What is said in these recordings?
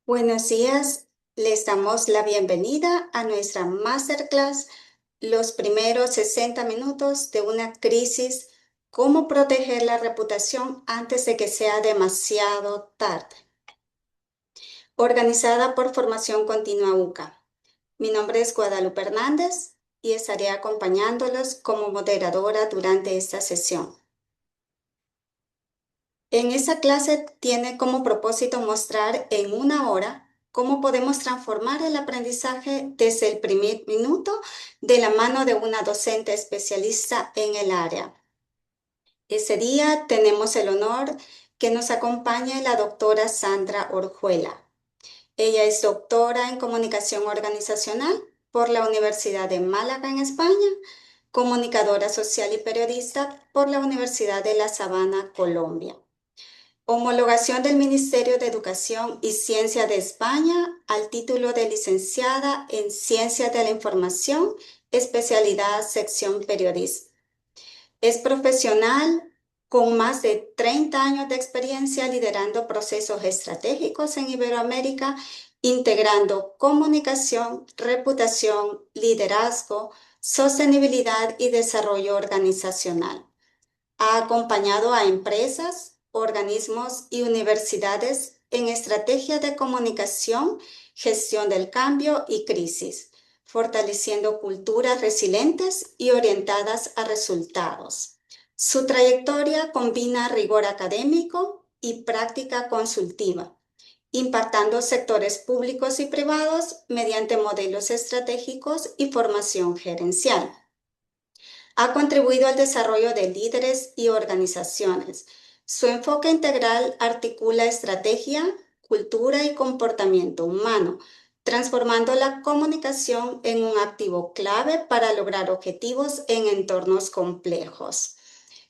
Buenos días, les damos la bienvenida a nuestra masterclass, los primeros 60 minutos de una crisis, cómo proteger la reputación antes de que sea demasiado tarde, organizada por Formación Continua UCA. Mi nombre es Guadalupe Hernández y estaré acompañándolos como moderadora durante esta sesión. En esta clase tiene como propósito mostrar en una hora cómo podemos transformar el aprendizaje desde el primer minuto de la mano de una docente especialista en el área. Ese día tenemos el honor que nos acompañe la doctora Sandra Orjuela. Ella es doctora en comunicación organizacional por la Universidad de Málaga en España, comunicadora social y periodista por la Universidad de La Sabana, Colombia. Homologación del Ministerio de Educación y Ciencia de España al título de licenciada en Ciencias de la Información, especialidad sección periodismo. Es profesional con más de 30 años de experiencia liderando procesos estratégicos en Iberoamérica, integrando comunicación, reputación, liderazgo, sostenibilidad y desarrollo organizacional. Ha acompañado a empresas, organismos y universidades en estrategias de comunicación, gestión del cambio y crisis, fortaleciendo culturas resilientes y orientadas a resultados. Su trayectoria combina rigor académico y práctica consultiva, impactando sectores públicos y privados mediante modelos estratégicos y formación gerencial. Ha contribuido al desarrollo de líderes y organizaciones. Su enfoque integral articula estrategia, cultura y comportamiento humano, transformando la comunicación en un activo clave para lograr objetivos en entornos complejos.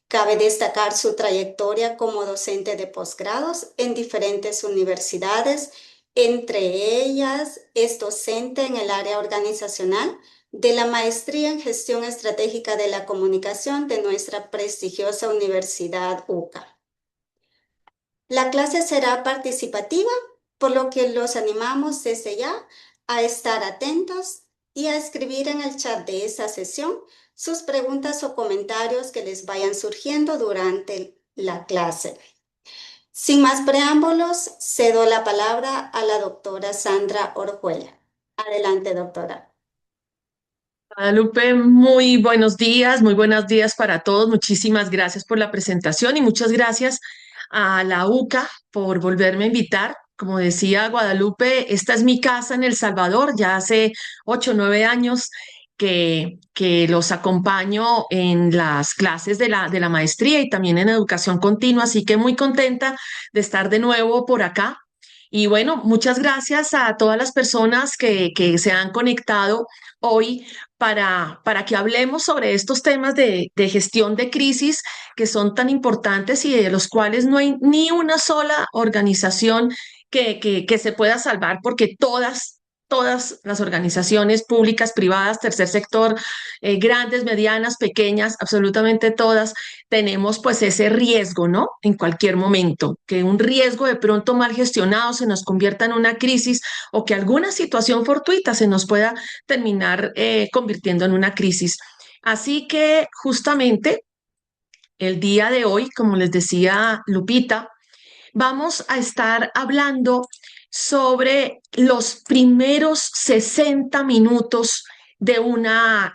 Cabe destacar su trayectoria como docente de posgrados en diferentes universidades, entre ellas es docente en el área organizacional de la Maestría en Gestión Estratégica de la Comunicación de nuestra prestigiosa Universidad UCA. La clase será participativa, por lo que los animamos desde ya a estar atentos y a escribir en el chat de esta sesión sus preguntas o comentarios que les vayan surgiendo durante la clase. Sin más preámbulos, cedo la palabra a la doctora Sandra Orjuela. Adelante, doctora. Guadalupe, muy buenos días, muy buenos días para todos. Muchísimas gracias por la presentación y muchas gracias a la UCA por volverme a invitar. Como decía Guadalupe, esta es mi casa en El Salvador, ya hace 8 o 9 años que los acompaño en las clases de la maestría y también en educación continua, así que muy contenta de estar de nuevo por acá. Y bueno, muchas gracias a todas las personas que se han conectado hoy para que hablemos sobre estos temas de gestión de crisis que son tan importantes y de los cuales no hay ni una sola organización que se pueda salvar porque todas las organizaciones públicas, privadas, tercer sector, grandes, medianas, pequeñas, absolutamente todas, tenemos pues ese riesgo, ¿no? En cualquier momento, que un riesgo de pronto mal gestionado se nos convierta en una crisis o que alguna situación fortuita se nos pueda terminar convirtiendo en una crisis. Así que justamente el día de hoy, como les decía Lupita, vamos a estar hablando sobre los primeros 60 minutos de una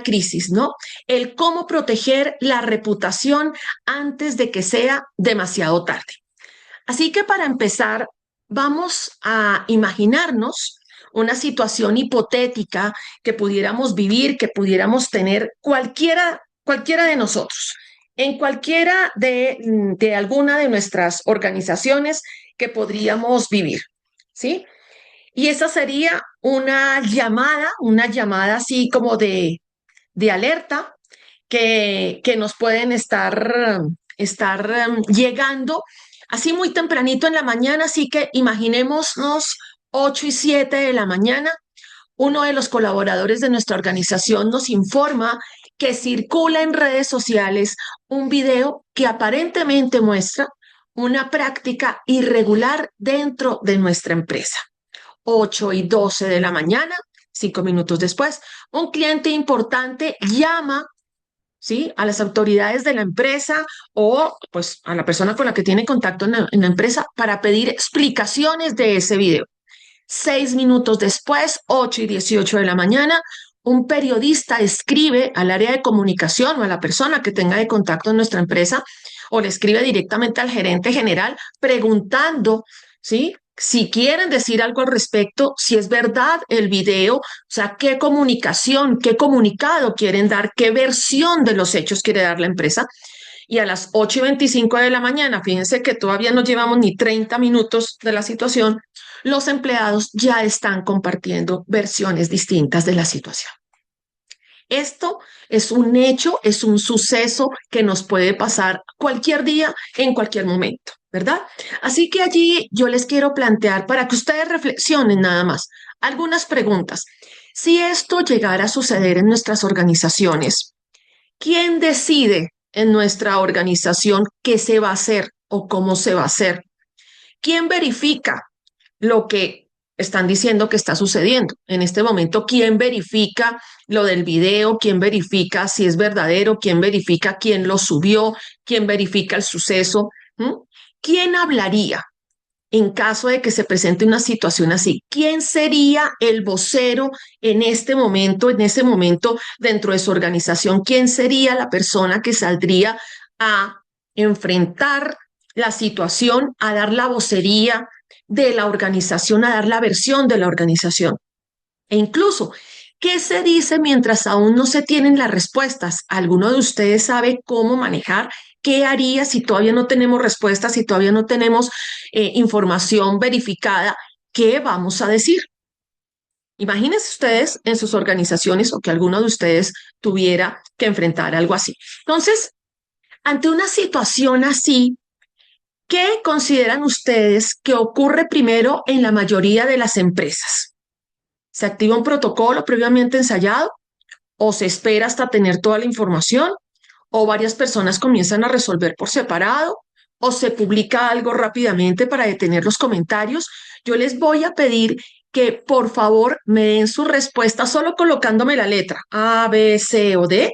crisis, ¿no? El cómo proteger la reputación antes de que sea demasiado tarde. Así que para empezar, vamos a imaginarnos una situación hipotética que pudiéramos vivir, que pudiéramos tener cualquiera de nosotros, en cualquiera de alguna de nuestras organizaciones que podríamos vivir, ¿sí? Y esa sería una llamada así como de alerta que nos pueden estar llegando así muy tempranito en la mañana, así que imaginémonos 8:07 de la mañana. Uno de los colaboradores de nuestra organización nos informa que circula en redes sociales un video que aparentemente muestra una práctica irregular dentro de nuestra empresa. 8:12 de la mañana, 5 minutos después, un cliente importante llama, ¿sí?, a las autoridades de la empresa o pues a la persona con la que tiene contacto en la empresa para pedir explicaciones de ese video. 6 minutos después, 8:18 de la mañana, un periodista escribe al área de comunicación o a la persona que tenga de contacto en nuestra empresa o le escribe directamente al gerente general preguntando, ¿sí?, si quieren decir algo al respecto, si es verdad el video, o sea, qué comunicación, qué comunicado quieren dar, qué versión de los hechos quiere dar la empresa. Y a las 8:25 de la mañana, fíjense que todavía no llevamos ni 30 minutos de la situación, los empleados ya están compartiendo versiones distintas de la situación. Esto es un hecho, es un suceso que nos puede pasar cualquier día, en cualquier momento, ¿verdad? Así que allí yo les quiero plantear para que ustedes reflexionen nada más algunas preguntas. Si esto llegara a suceder en nuestras organizaciones, ¿quién decide en nuestra organización qué se va a hacer o cómo se va a hacer? ¿Quién verifica lo que están diciendo que está sucediendo? En este momento, ¿quién verifica lo del video? ¿Quién verifica si es verdadero? ¿Quién verifica quién lo subió? ¿Quién verifica el suceso? ¿Quién hablaría en caso de que se presente una situación así? ¿Quién sería el vocero en este momento, en ese momento dentro de su organización? ¿Quién sería la persona que saldría a enfrentar la situación, a dar la vocería de la organización, a dar la versión de la organización? E incluso, ¿qué se dice mientras aún no se tienen las respuestas? ¿Alguno de ustedes sabe cómo manejar? ¿Qué haría si todavía no tenemos respuestas, si todavía no tenemos información verificada? ¿Qué vamos a decir? Imagínense ustedes en sus organizaciones o que alguno de ustedes tuviera que enfrentar algo así. Entonces, ante una situación así, ¿qué consideran ustedes que ocurre primero en la mayoría de las empresas? ¿Se activa un protocolo previamente ensayado o se espera hasta tener toda la información o varias personas comienzan a resolver por separado o se publica algo rápidamente para detener los comentarios? Yo les voy a pedir que por favor me den su respuesta solo colocándome la letra A, B, C o D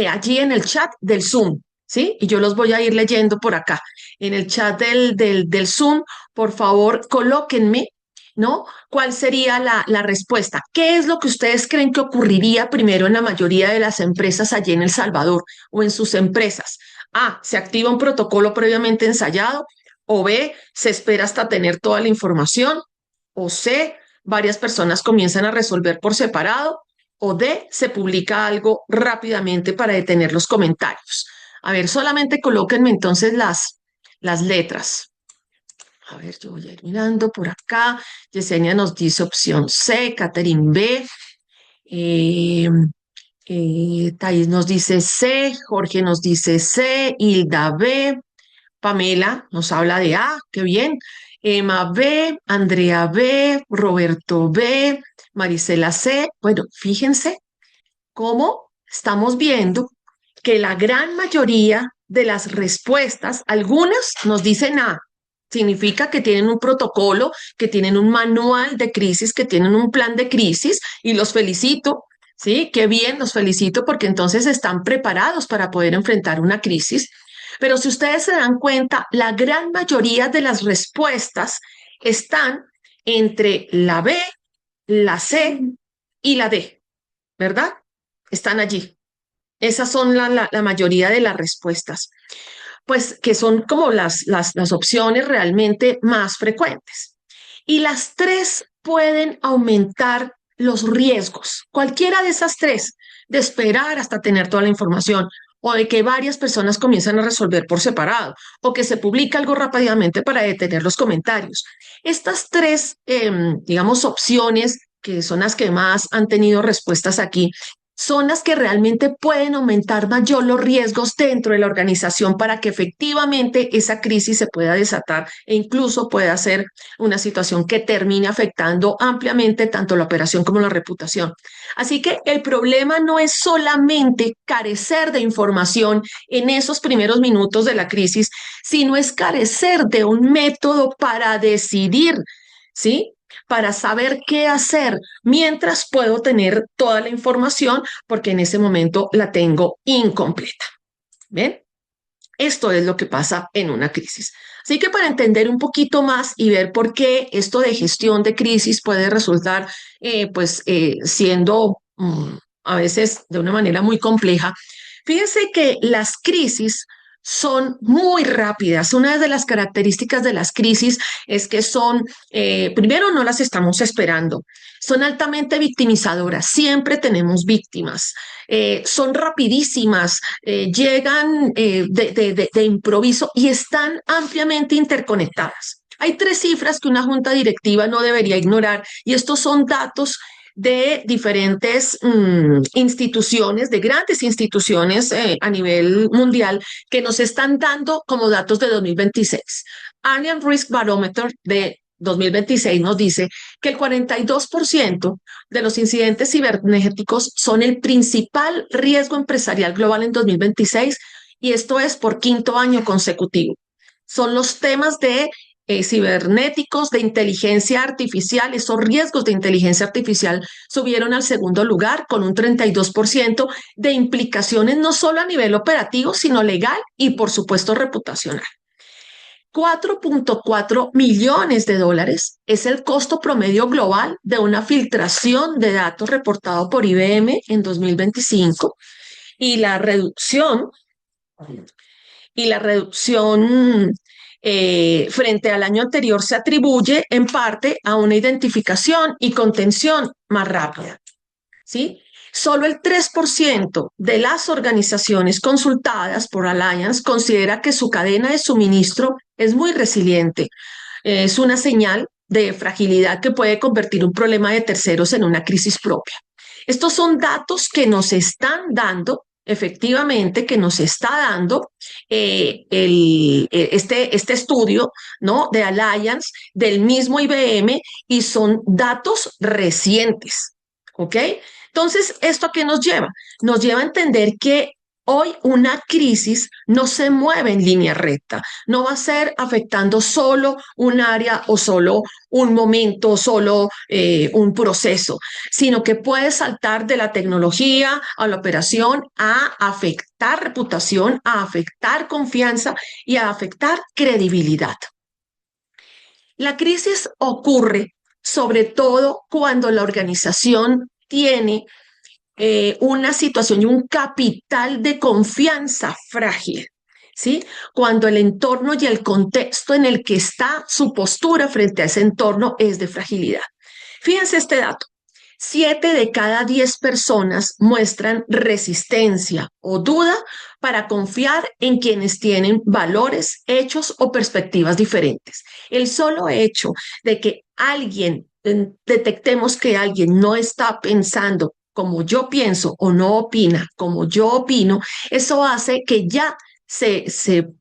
allí en el chat del Zoom, ¿sí? Y yo los voy a ir leyendo por acá. En el chat del Zoom, por favor, colóquenme, ¿no? ¿Cuál sería la respuesta? ¿Qué es lo que ustedes creen que ocurriría primero en la mayoría de las empresas allí en El Salvador o en sus empresas? A, se activa un protocolo previamente ensayado, o B, se espera hasta tener toda la información, o C, varias personas comienzan a resolver por separado, o D, se publica algo rápidamente para detener los comentarios. A ver, solamente colóquenme entonces las letras. A ver, yo voy a ir mirando por acá. Yesenia nos dice opción C, Catherine B. Thais nos dice C, Jorge nos dice C, Hilda B, Pamela nos habla de A, qué bien. Emma B, Andrea B, Roberto B, Marisela C. Bueno, fíjense cómo estamos viendo que la gran mayoría de las respuestas, algunas nos dicen A, significa que tienen un protocolo, que tienen un manual de crisis, que tienen un plan de crisis y los felicito, ¿sí? Qué bien, los felicito porque entonces están preparados para poder enfrentar una crisis. Pero si ustedes se dan cuenta, la gran mayoría de las respuestas están entre la B, la C y la D, ¿verdad? Están allí. Esas son la mayoría de las respuestas, pues que son como las opciones realmente más frecuentes. Y las tres pueden aumentar los riesgos, cualquiera de esas tres, de esperar hasta tener toda la información, o de que varias personas comienzan a resolver por separado, o que se publica algo rápidamente para detener los comentarios. Estas tres, digamos, opciones que son las que más han tenido respuestas aquí, son las que realmente pueden aumentar mayor los riesgos dentro de la organización para que efectivamente esa crisis se pueda desatar e incluso pueda ser una situación que termine afectando ampliamente tanto la operación como la reputación. Así que el problema no es solamente carecer de información en esos primeros minutos de la crisis, sino es carecer de un método para decidir, ¿sí? Para saber qué hacer mientras puedo tener toda la información porque en ese momento la tengo incompleta. ¿Ven? Esto es lo que pasa en una crisis. Así que para entender un poquito más y ver por qué esto de gestión de crisis puede resultar siendo a veces de una manera muy compleja, fíjense que las crisis son muy rápidas. Una de las características de las crisis es que son, primero, no las estamos esperando, son altamente victimizadoras, siempre tenemos víctimas, son rapidísimas, llegan de improviso y están ampliamente interconectadas. Hay tres cifras que una junta directiva no debería ignorar y estos son datos de diferentes instituciones, de grandes instituciones a nivel mundial que nos están dando como datos de 2026. Allianz Risk Barometer de 2026 nos dice que el 42% de los incidentes cibernéticos son el principal riesgo empresarial global en 2026 y esto es por quinto año consecutivo. Son los temas de cibernéticos, de inteligencia artificial, esos riesgos de inteligencia artificial subieron al segundo lugar con un 32% de implicaciones no solo a nivel operativo, sino legal y por supuesto reputacional. 4.4 millones de dólares es el costo promedio global de una filtración de datos reportado por IBM en 2025 y la reducción frente al año anterior se atribuye en parte a una identificación y contención más rápida, ¿sí? Solo el 3% de las organizaciones consultadas por Allianz considera que su cadena de suministro es muy resiliente. Es una señal de fragilidad que puede convertir un problema de terceros en una crisis propia. Estos son datos que nos están dando efectivamente que nos está dando este estudio, ¿no?, de Allianz, del mismo IBM, y son datos recientes, ¿ok? Entonces, ¿esto a qué nos lleva? Nos lleva a entender que hoy una crisis no se mueve en línea recta, no va a ser afectando solo un área o solo un momento, solo un proceso, sino que puede saltar de la tecnología a la operación a afectar reputación, a afectar confianza y a afectar credibilidad. La crisis ocurre sobre todo cuando la organización tiene una situación y un capital de confianza frágil, ¿sí? Cuando el entorno y el contexto en el que está su postura frente a ese entorno es de fragilidad. Fíjense este dato. 7 de cada 10 personas muestran resistencia o duda para confiar en quienes tienen valores, hechos o perspectivas diferentes. El solo hecho de que detectemos que alguien no está pensando como yo pienso o no opina como yo opino, eso hace que ya se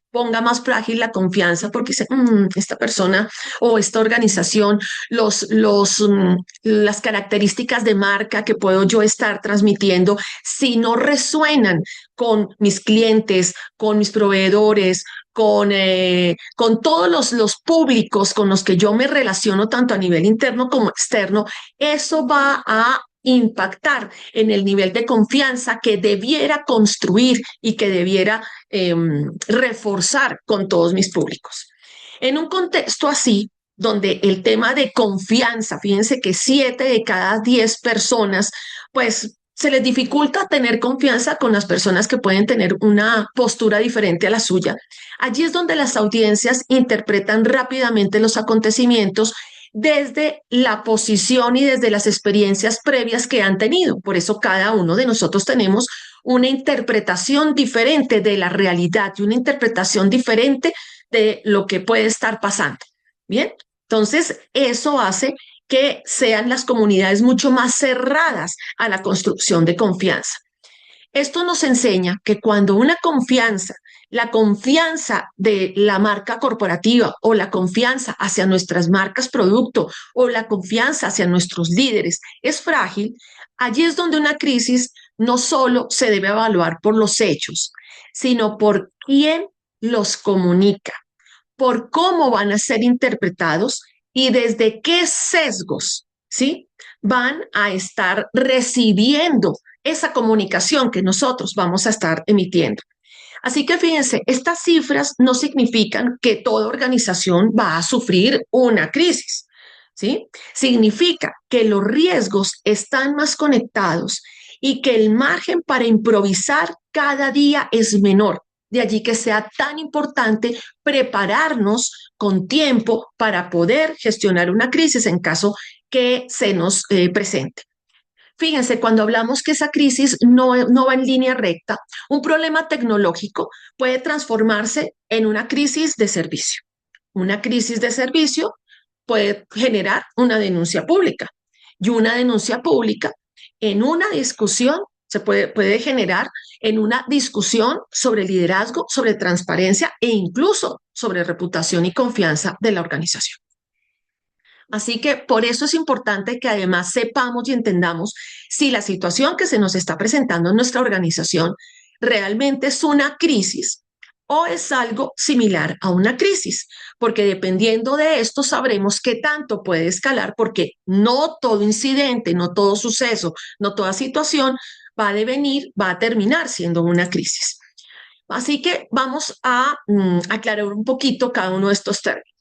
ponga más frágil la confianza porque dice, esta persona o esta organización, las características de marca que puedo yo estar transmitiendo, si no resuenan con mis clientes, con mis proveedores, con todos los públicos con los que yo me relaciono tanto a nivel interno como externo, eso va a impactar en el nivel de confianza que debiera construir y que debiera reforzar con todos mis públicos. En un contexto así, donde el tema de confianza, fíjense que 7 de cada 10 personas, pues se les dificulta tener confianza con las personas que pueden tener una postura diferente a la suya. Allí es donde las audiencias interpretan rápidamente los acontecimientos desde la posición y desde las experiencias previas que han tenido. Por eso cada uno de nosotros tenemos una interpretación diferente de la realidad y una interpretación diferente de lo que puede estar pasando. Bien, entonces eso hace que sean las comunidades mucho más cerradas a la construcción de confianza. Esto nos enseña que cuando una confianza, la confianza de la marca corporativa o la confianza hacia nuestras marcas producto o la confianza hacia nuestros líderes es frágil, allí es donde una crisis no solo se debe evaluar por los hechos, sino por quién los comunica, por cómo van a ser interpretados y desde qué sesgos, ¿sí? Van a estar recibiendo esa comunicación que nosotros vamos a estar emitiendo. Así que fíjense, estas cifras no significan que toda organización va a sufrir una crisis, ¿sí? Significa que los riesgos están más conectados y que el margen para improvisar cada día es menor. De allí que sea tan importante prepararnos con tiempo para poder gestionar una crisis en caso que se nos presente. Fíjense, cuando hablamos que esa crisis no va en línea recta, un problema tecnológico puede transformarse en una crisis de servicio. Una crisis de servicio puede generar una denuncia pública y una denuncia pública en una discusión puede generar en una discusión sobre liderazgo, sobre transparencia e incluso sobre reputación y confianza de la organización. Así que por eso es importante que además sepamos y entendamos si la situación que se nos está presentando en nuestra organización realmente es una crisis o es algo similar a una crisis, porque dependiendo de esto sabremos qué tanto puede escalar, porque no todo incidente, no todo suceso, no toda situación va a devenir, va a terminar siendo una crisis. Así que vamos a aclarar un poquito cada uno de estos términos.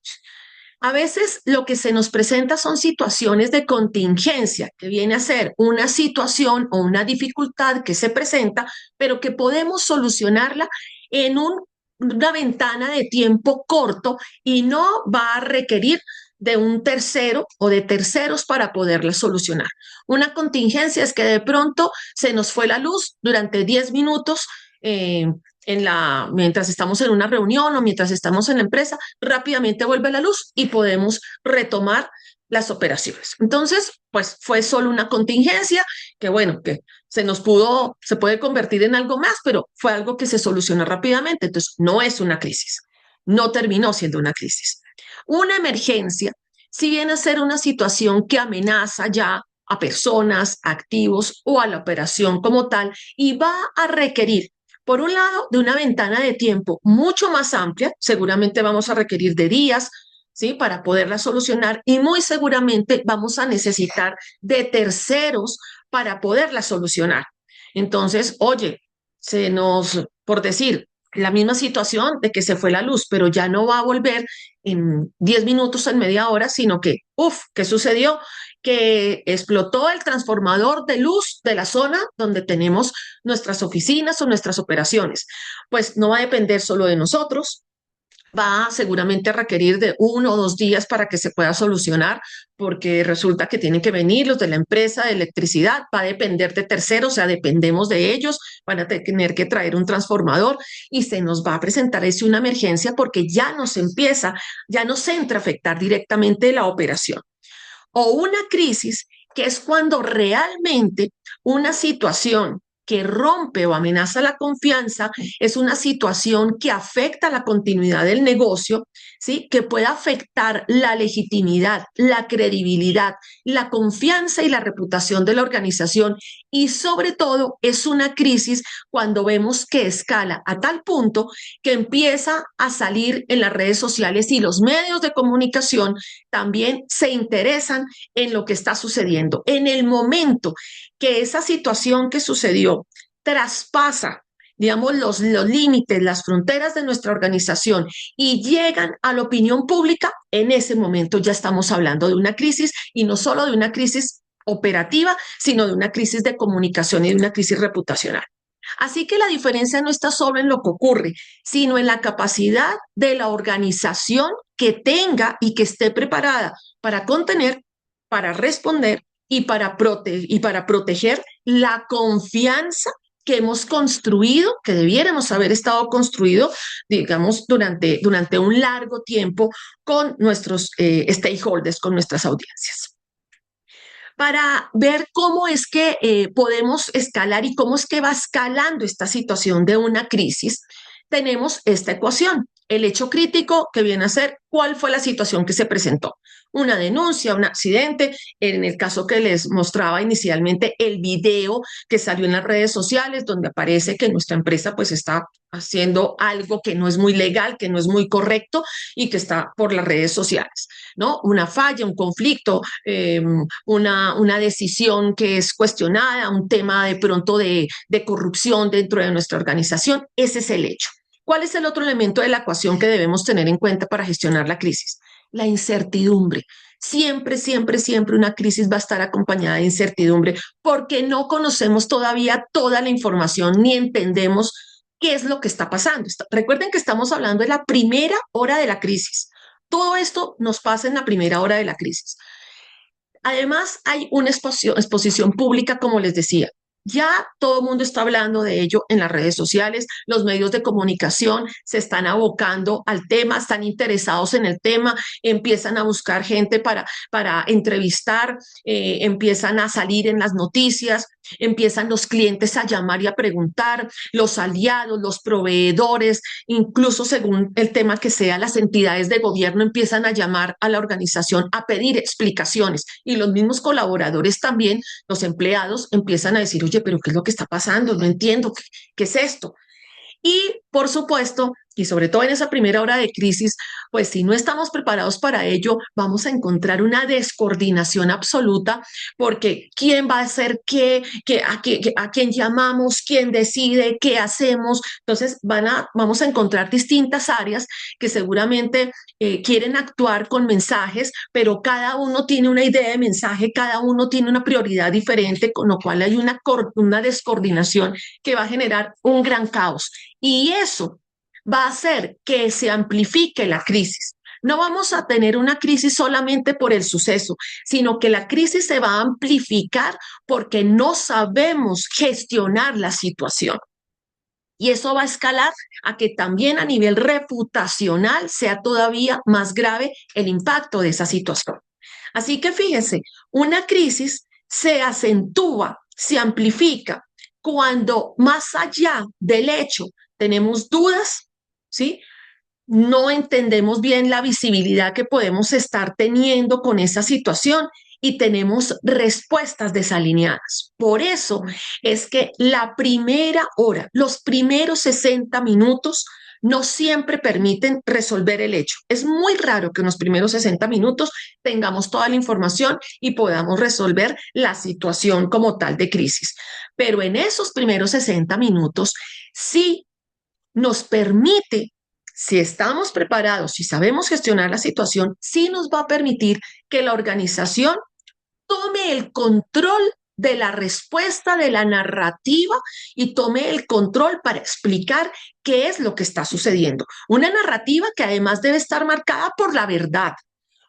A veces lo que se nos presenta son situaciones de contingencia, que viene a ser una situación o una dificultad que se presenta, pero que podemos solucionarla en una ventana de tiempo corto y no va a requerir de un tercero o de terceros para poderla solucionar. Una contingencia es que de pronto se nos fue la luz durante 10 minutos. Mientras estamos en una reunión o mientras estamos en la empresa, rápidamente vuelve la luz y podemos retomar las operaciones. Entonces, pues fue solo una contingencia que, bueno, que se puede convertir en algo más, pero fue algo que se solucionó rápidamente. Entonces, no es una crisis, no terminó siendo una crisis. Una emergencia, si viene a ser una situación que amenaza ya a personas, a activos o a la operación como tal y va a requerir por un lado, de una ventana de tiempo mucho más amplia, seguramente vamos a requerir de días, ¿sí? Para poderla solucionar y muy seguramente vamos a necesitar de terceros para poderla solucionar. Entonces, oye, por decir, la misma situación de que se fue la luz, pero ya no va a volver en 10 minutos, en media hora, sino que, ¿qué sucedió? Que explotó el transformador de luz de la zona donde tenemos nuestras oficinas o nuestras operaciones. Pues no va a depender solo de nosotros, va seguramente a requerir de 1 o 2 días para que se pueda solucionar, porque resulta que tienen que venir los de la empresa de electricidad, va a depender de terceros, o sea, dependemos de ellos, van a tener que traer un transformador y se nos va a presentar una emergencia porque ya nos entra a afectar directamente la operación. O una crisis, que es cuando realmente una situación que rompe o amenaza la confianza es una situación que afecta la continuidad del negocio, ¿sí? Que puede afectar la legitimidad, la credibilidad, la confianza y la reputación de la organización. Y sobre todo es una crisis cuando vemos que escala a tal punto que empieza a salir en las redes sociales y los medios de comunicación también se interesan en lo que está sucediendo. En el momento que esa situación que sucedió traspasa, digamos, los límites, las fronteras de nuestra organización y llegan a la opinión pública, en ese momento ya estamos hablando de una crisis y no solo de una crisis operativa, sino de una crisis de comunicación y de una crisis reputacional. Así que la diferencia no está solo en lo que ocurre, sino en la capacidad de la organización que tenga y que esté preparada para contener, para responder y para proteger la confianza que hemos construido, que debiéramos haber estado construido, digamos, durante un largo tiempo con nuestros stakeholders, con nuestras audiencias. para ver cómo es que podemos escalar y cómo es que va escalando esta situación de una crisis. Tenemos esta ecuación, el hecho crítico que viene a ser cuál fue la situación que se presentó. Una denuncia, un accidente, en el caso que les mostraba inicialmente, el video que salió en las redes sociales donde aparece que nuestra empresa pues está haciendo algo que no es muy legal, que no es muy correcto y que está por las redes sociales, ¿no? Una falla, un conflicto, una decisión que es cuestionada, un tema de pronto de corrupción dentro de nuestra organización, ese es el hecho. ¿Cuál es el otro elemento de la ecuación que debemos tener en cuenta para gestionar la crisis? La incertidumbre. Siempre, siempre, siempre una crisis va a estar acompañada de incertidumbre porque no conocemos todavía toda la información ni entendemos qué es lo que está pasando. Recuerden que estamos hablando de la primera hora de la crisis. Todo esto nos pasa en la primera hora de la crisis. Además, hay una exposición pública, como les decía. Ya todo el mundo está hablando de ello en las redes sociales, los medios de comunicación se están abocando al tema, están interesados en el tema, empiezan a buscar gente para entrevistar, empiezan a salir en las noticias, empiezan los clientes a llamar y a preguntar, los aliados, los proveedores, incluso según el tema que sea, las entidades de gobierno empiezan a llamar a la organización a pedir explicaciones y los mismos colaboradores también, los empleados, empiezan a decir, oye, pero ¿qué es lo que está pasando? No entiendo, ¿qué es esto? Y por supuesto, y sobre todo en esa primera hora de crisis, pues si no estamos preparados para ello, vamos a encontrar una descoordinación absoluta, porque quién va a hacer a quién llamamos, quién decide, qué hacemos. Entonces vamos a encontrar distintas áreas que seguramente quieren actuar con mensajes, pero cada uno tiene una idea de mensaje, cada uno tiene una prioridad diferente, con lo cual hay una descoordinación que va a generar un gran caos. Y eso va a hacer que se amplifique la crisis. No vamos a tener una crisis solamente por el suceso, sino que la crisis se va a amplificar porque no sabemos gestionar la situación. Y eso va a escalar a que también a nivel reputacional sea todavía más grave el impacto de esa situación. Así que fíjense, una crisis se acentúa, se amplifica cuando más allá del hecho tenemos dudas, ¿sí? No entendemos bien la visibilidad que podemos estar teniendo con esa situación y tenemos respuestas desalineadas. Por eso es que la primera hora, los primeros 60 minutos, no siempre permiten resolver el hecho. Es muy raro que en los primeros 60 minutos tengamos toda la información y podamos resolver la situación como tal de crisis. Pero en esos primeros 60 minutos sí nos permite, si estamos preparados, si sabemos gestionar la situación, sí nos va a permitir que la organización tome el control de la respuesta, de la narrativa y tome el control para explicar qué es lo que está sucediendo. Una narrativa que además debe estar marcada por la verdad.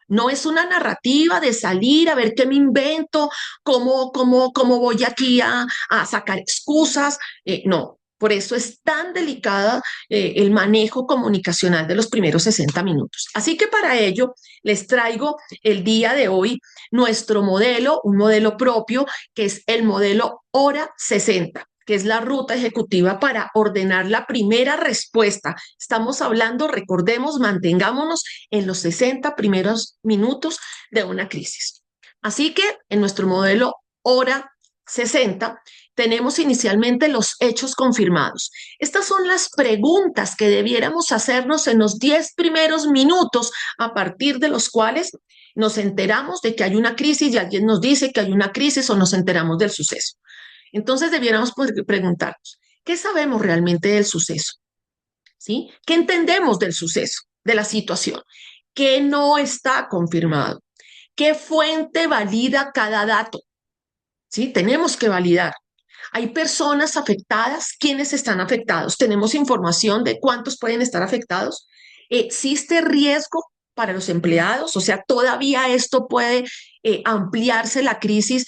No es una narrativa de salir a ver qué me invento, cómo voy aquí a sacar excusas. No, por eso es tan delicada el manejo comunicacional de los primeros 60 minutos. Así que para ello les traigo el día de hoy nuestro modelo, un modelo propio, que es el modelo Hora 60, que es la ruta ejecutiva para ordenar la primera respuesta. Estamos hablando, recordemos, mantengámonos en los 60 primeros minutos de una crisis. Así que en nuestro modelo Hora 60 tenemos inicialmente los hechos confirmados. Estas son las preguntas que debiéramos hacernos en los 10 primeros minutos, a partir de los cuales nos enteramos de que hay una crisis y alguien nos dice que hay una crisis o nos enteramos del suceso. Entonces debiéramos preguntarnos, ¿qué sabemos realmente del suceso? ¿Sí? ¿Qué entendemos del suceso, de la situación? ¿Qué no está confirmado? ¿Qué fuente valida cada dato? ¿Sí? Tenemos que validar. Hay personas afectadas. ¿Quiénes están afectados? ¿Tenemos información de cuántos pueden estar afectados? ¿Existe riesgo para los empleados? O sea, todavía esto puede ampliarse la crisis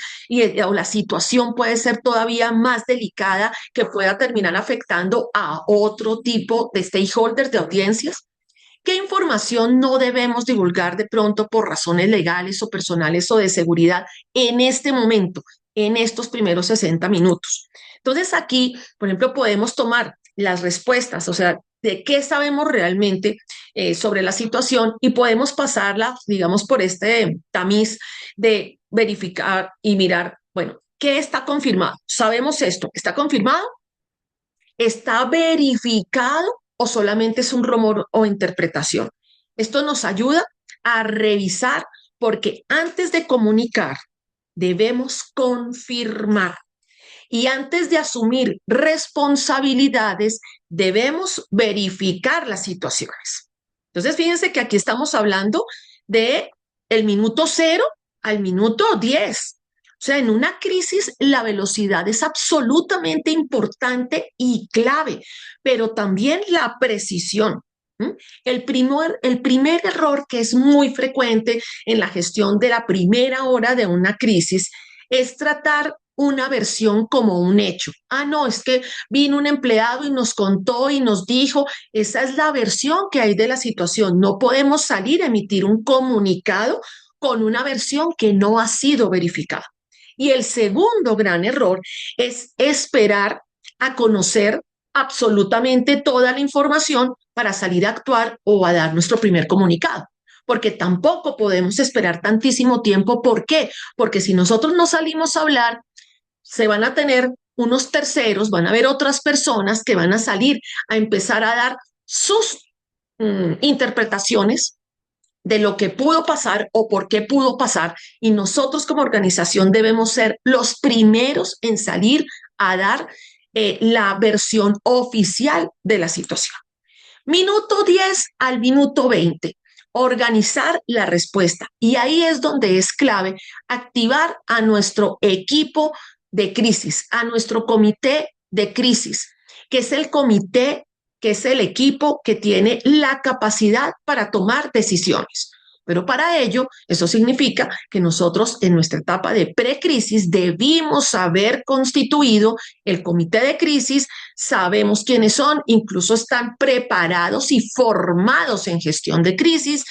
o la situación puede ser todavía más delicada que pueda terminar afectando a otro tipo de stakeholders, de audiencias. ¿Qué información no debemos divulgar de pronto por razones legales o personales o de seguridad en este momento, en estos primeros 60 minutos? Entonces aquí, por ejemplo, podemos tomar las respuestas, o sea, de qué sabemos realmente sobre la situación y podemos pasarla, digamos, por este tamiz de verificar y mirar, bueno, ¿qué está confirmado? Sabemos esto, ¿está confirmado? ¿Está verificado o solamente es un rumor o interpretación? Esto nos ayuda a revisar porque antes de comunicar debemos confirmar y antes de asumir responsabilidades debemos verificar las situaciones. Entonces, fíjense que aquí estamos hablando de el minuto 0 al minuto 10. O sea, en una crisis la velocidad es absolutamente importante y clave, pero también la precisión. El primer error que es muy frecuente en la gestión de la primera hora de una crisis es tratar una versión como un hecho. Ah, no, es que vino un empleado y nos contó y nos dijo, esa es la versión que hay de la situación. No podemos salir a emitir un comunicado con una versión que no ha sido verificada. Y el segundo gran error es esperar a conocer absolutamente toda la información para salir a actuar o a dar nuestro primer comunicado. Porque tampoco podemos esperar tantísimo tiempo. ¿Por qué? Porque si nosotros no salimos a hablar, se van a tener unos terceros, van a haber otras personas que van a salir a empezar a dar sus interpretaciones de lo que pudo pasar o por qué pudo pasar, y nosotros como organización debemos ser los primeros en salir a dar la versión oficial de la situación. Minuto 10 al minuto 20, organizar la respuesta. Y ahí es donde es clave activar a nuestro equipo de crisis, a nuestro comité de crisis, que es el comité, que es el equipo que tiene la capacidad para tomar decisiones. Pero para ello, eso significa que nosotros en nuestra etapa de precrisis debimos haber constituido el comité de crisis, sabemos quiénes son, incluso están preparados y formados en gestión de crisis,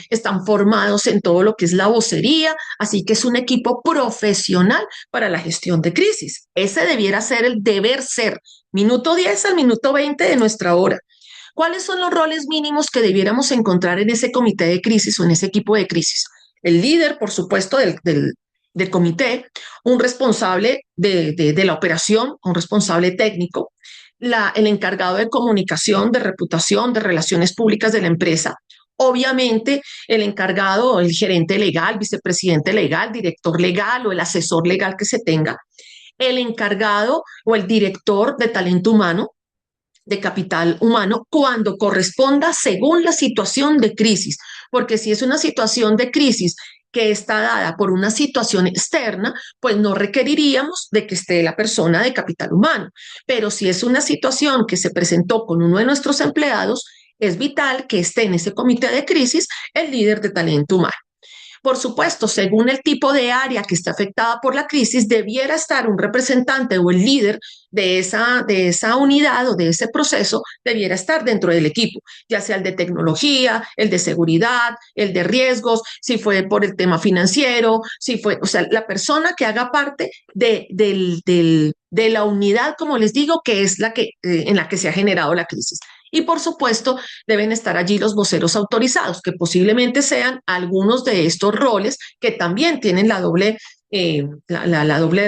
están formados en todo lo que es la vocería, así que es un equipo profesional para la gestión de crisis. Ese debiera ser el deber ser, minuto 10 al minuto 20 de nuestra hora. ¿Cuáles son los roles mínimos que debiéramos encontrar en ese comité de crisis o en ese equipo de crisis? El líder, por supuesto, del comité, un responsable de la operación, un responsable técnico, el encargado de comunicación, de reputación, de relaciones públicas de la empresa. Obviamente, el encargado, el gerente legal, vicepresidente legal, director legal o el asesor legal que se tenga. El encargado o el director de talento humano, de capital humano, cuando corresponda según la situación de crisis, porque si es una situación de crisis que está dada por una situación externa, pues no requeriríamos de que esté la persona de capital humano. Pero si es una situación que se presentó con uno de nuestros empleados, es vital que esté en ese comité de crisis el líder de talento humano. Por supuesto, según el tipo de área que está afectada por la crisis, debiera estar un representante o el líder de esa unidad o de ese proceso, debiera estar dentro del equipo, ya sea el de tecnología, el de seguridad, el de riesgos, si fue por el tema financiero, si fue, o sea, la persona que haga parte de la unidad, como les digo, que es en la que se ha generado la crisis. Y por supuesto, deben estar allí los voceros autorizados, que posiblemente sean algunos de estos roles que también tienen la doble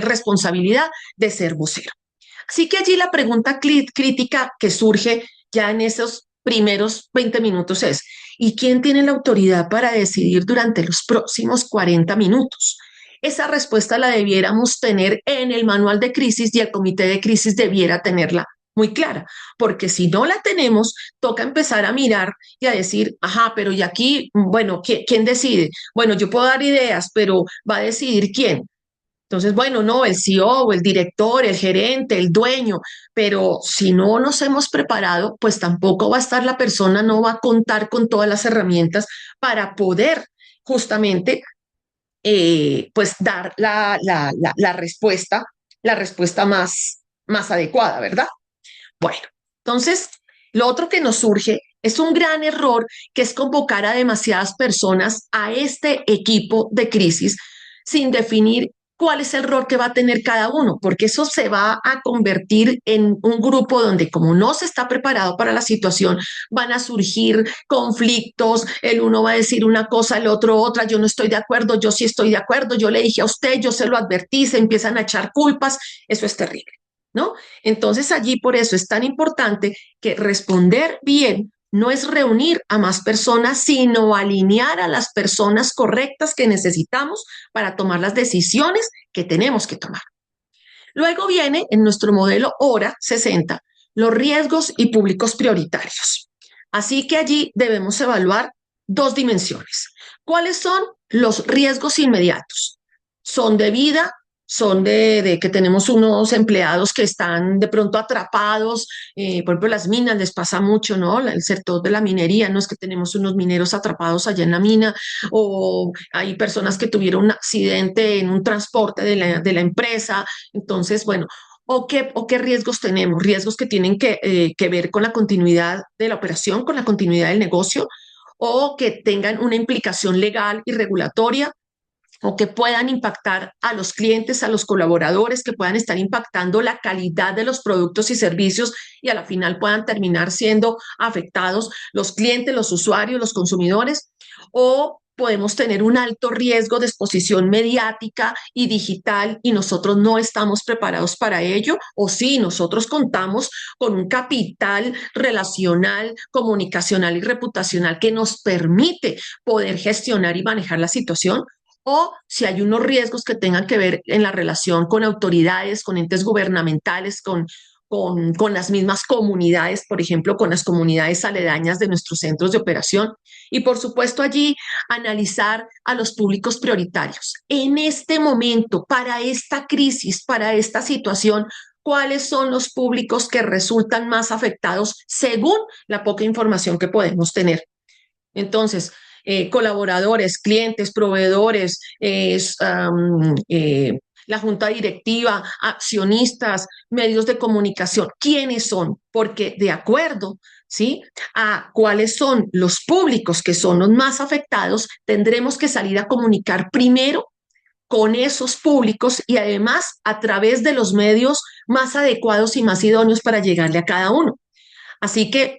responsabilidad de ser vocero. Así que allí la pregunta crítica que surge ya en esos primeros 20 minutos es, ¿y quién tiene la autoridad para decidir durante los próximos 40 minutos? Esa respuesta la debiéramos tener en el manual de crisis y el comité de crisis debiera tenerla muy clara, porque si no la tenemos, toca empezar a mirar y a decir, ajá, pero y aquí, bueno, ¿quién decide? Bueno, yo puedo dar ideas, pero ¿va a decidir quién? Entonces, bueno, no, el CEO, el director, el gerente, el dueño, pero si no nos hemos preparado, pues tampoco va a estar la persona, no va a contar con todas las herramientas para poder justamente, pues dar la respuesta más adecuada, ¿verdad? Bueno, entonces, lo otro que nos surge Es un gran error que es convocar a demasiadas personas a este equipo de crisis sin definir cuál es el rol que va a tener cada uno, porque eso se va a convertir en un grupo donde como no se está preparado para la situación, van a surgir conflictos, el uno va a decir una cosa, el otro otra, yo no estoy de acuerdo, yo sí estoy de acuerdo, yo le dije a usted, yo se lo advertí, se empiezan a echar culpas, eso es terrible, ¿no? Entonces allí por eso es tan importante que responder bien no es reunir a más personas, sino alinear a las personas correctas que necesitamos para tomar las decisiones que tenemos que tomar. Luego viene en nuestro modelo HORA 60 los riesgos y públicos prioritarios. Así que allí debemos evaluar dos dimensiones. ¿Cuáles son los riesgos inmediatos? Son de vida, son de que tenemos unos empleados que están de pronto atrapados, por ejemplo, las minas les pasa mucho, ¿no? El sector de la minería, no es que tenemos unos mineros atrapados allá en la mina, o hay personas que tuvieron un accidente en un transporte de la empresa, entonces, bueno, ¿o qué riesgos tenemos? Riesgos que tienen que ver con la continuidad de la operación, con la continuidad del negocio, o que tengan una implicación legal y regulatoria, o que puedan impactar a los clientes, a los colaboradores, que puedan estar impactando la calidad de los productos y servicios y a la final puedan terminar siendo afectados los clientes, los usuarios, los consumidores, o podemos tener un alto riesgo de exposición mediática y digital y nosotros no estamos preparados para ello, o sí, nosotros contamos con un capital relacional, comunicacional y reputacional que nos permite poder gestionar y manejar la situación, o si hay unos riesgos que tengan que ver en la relación con autoridades, con entes gubernamentales, con las mismas comunidades, por ejemplo, con las comunidades aledañas de nuestros centros de operación. Y por supuesto allí analizar a los públicos prioritarios. En este momento, para esta crisis, para esta situación, cuáles son los públicos que resultan más afectados según la poca información que podemos tener. Entonces, colaboradores, clientes, proveedores, la junta directiva, accionistas, medios de comunicación, ¿quiénes son? Porque de acuerdo, ¿sí? A cuáles son los públicos que son los más afectados, tendremos que salir a comunicar primero con esos públicos y además a través de los medios más adecuados y más idóneos para llegarle a cada uno. Así que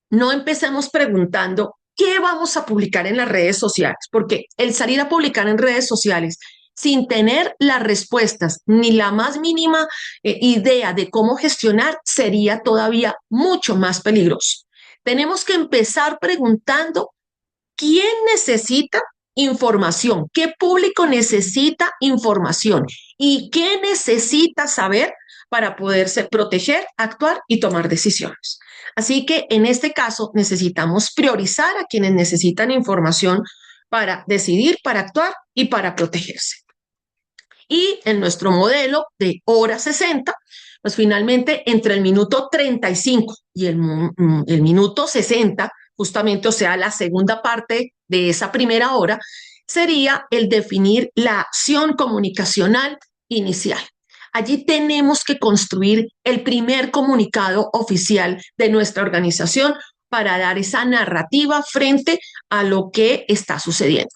no empecemos preguntando qué vamos a publicar en las redes sociales, porque el salir a publicar en redes sociales sin tener las respuestas ni la más mínima idea de cómo gestionar sería todavía mucho más peligroso. Tenemos que empezar preguntando quién necesita información, qué público necesita información y qué necesita saber para poderse proteger, actuar y tomar decisiones. Así que en este caso necesitamos priorizar a quienes necesitan información para decidir, para actuar y para protegerse. Y en nuestro modelo de hora 60, pues finalmente entre el minuto 35 y el minuto 60, justamente, o sea, la segunda parte de esa primera hora, sería el definir la acción comunicacional inicial. Allí tenemos que construir el primer comunicado oficial de nuestra organización para dar esa narrativa frente a lo que está sucediendo.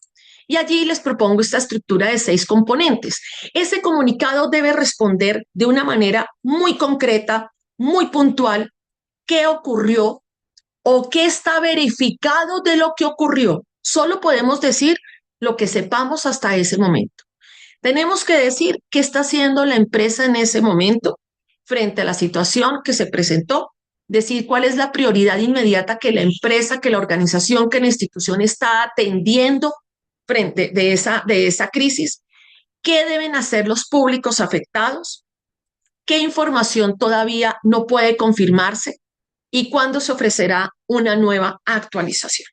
Y allí les propongo esta estructura de 6 componentes. Ese comunicado debe responder de una manera muy concreta, muy puntual, qué ocurrió o qué está verificado de lo que ocurrió. Solo podemos decir lo que sepamos hasta ese momento. Tenemos que decir qué está haciendo la empresa en ese momento frente a la situación que se presentó, decir cuál es la prioridad inmediata que la empresa, que la organización, que la institución está atendiendo frente de esa crisis, qué deben hacer los públicos afectados, qué información todavía no puede confirmarse y cuándo se ofrecerá una nueva actualización.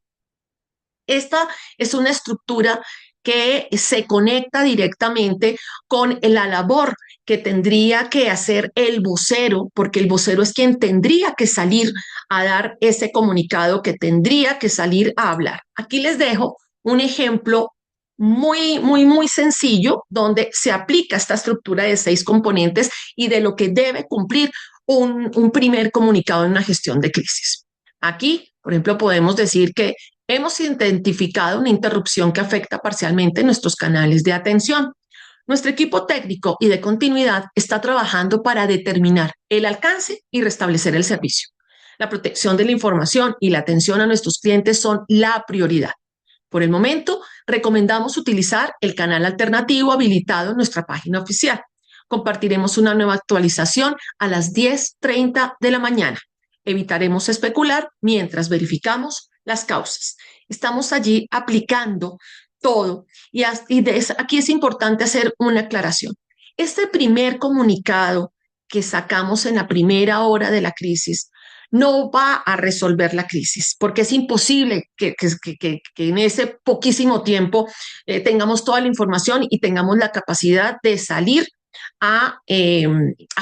Esta es una estructura que se conecta directamente con la labor que tendría que hacer el vocero, porque el vocero es quien tendría que salir a dar ese comunicado, que tendría que salir a hablar. Aquí les dejo un ejemplo muy sencillo donde se aplica esta estructura de 6 componentes y de lo que debe cumplir un primer comunicado en una gestión de crisis. Aquí Por ejemplo, podemos decir que hemos identificado una interrupción que afecta parcialmente nuestros canales de atención. Nuestro equipo técnico y de continuidad está trabajando para determinar el alcance y restablecer el servicio. La protección de la información y la atención a nuestros clientes son la prioridad. Por el momento, recomendamos utilizar el canal alternativo habilitado en nuestra página oficial. Compartiremos una nueva actualización a las 10:30 de la mañana. Evitaremos especular mientras verificamos las causas. Estamos allí aplicando todo aquí es importante hacer una aclaración. Este primer comunicado que sacamos en la primera hora de la crisis no va a resolver la crisis, porque es imposible que en ese poquísimo tiempo tengamos toda la información y tengamos la capacidad de salir a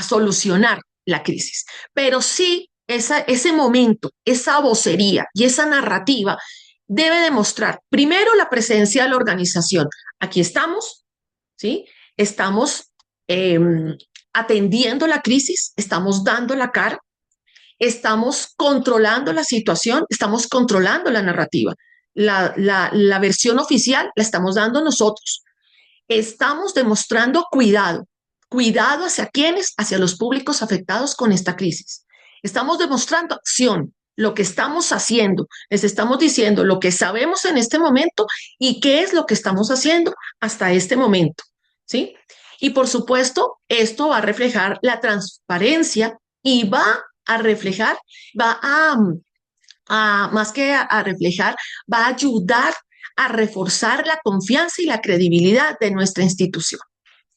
solucionar la crisis. Pero sí, ese momento, esa vocería y esa narrativa debe demostrar primero la presencia de la organización. Aquí estamos, ¿sí? Estamos eh, atendiendo la crisis, estamos dando la cara, estamos controlando la situación, estamos controlando la narrativa. La versión oficial la estamos dando nosotros. Estamos demostrando cuidado. ¿Cuidado hacia quiénes? Hacia los públicos afectados con esta crisis. Estamos demostrando acción, lo que estamos haciendo. Les estamos diciendo lo que sabemos en este momento y qué es lo que estamos haciendo hasta este momento, ¿sí? Y por supuesto, esto va a reflejar la transparencia y va a reflejar, va más que a reflejar, va a ayudar a reforzar la confianza y la credibilidad de nuestra institución,